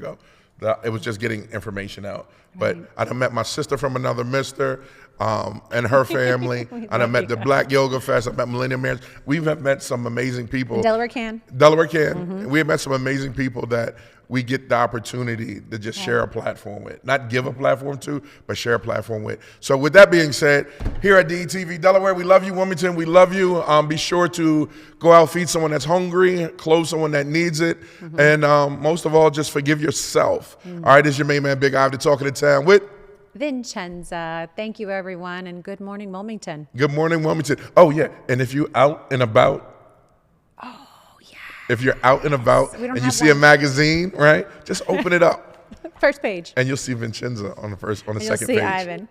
ago. It was just getting information out. But I done met my sister from another mister and her family. I done met the Black Yoga Fest. I met Millennium Marriage. We have met some amazing people. Delawarecan. Delawarecan. We have met some amazing people that we get the opportunity to just share a platform with. Not give a platform to, but share a platform with. So with that being said, here at DETV Delaware, we love you. Wilmington, we love you. Be sure to go out, feed someone that's hungry, clothe someone that needs it, and most of all, just forgive yourself. All right, this is your main man, Big Iv, the talk of the town with Vincenza. Thank you, everyone, and good morning, Wilmington. Good Morning Wilmington. Oh, yeah, and if you out and about, if you're out and about We don't and you have see a one. magazine, right, just open it up. First page. And you'll see Vincenza on the second page. You'll see Ivan.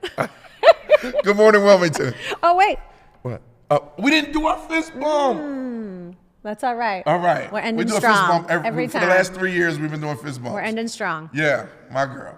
Good morning, Wilmington. Oh, wait. What? We didn't do our fist bump. That's all right. All right. We're ending we do strong a fist bump every time. For the last 3 years, we've been doing fist bumps. We're ending strong. Yeah, my girl.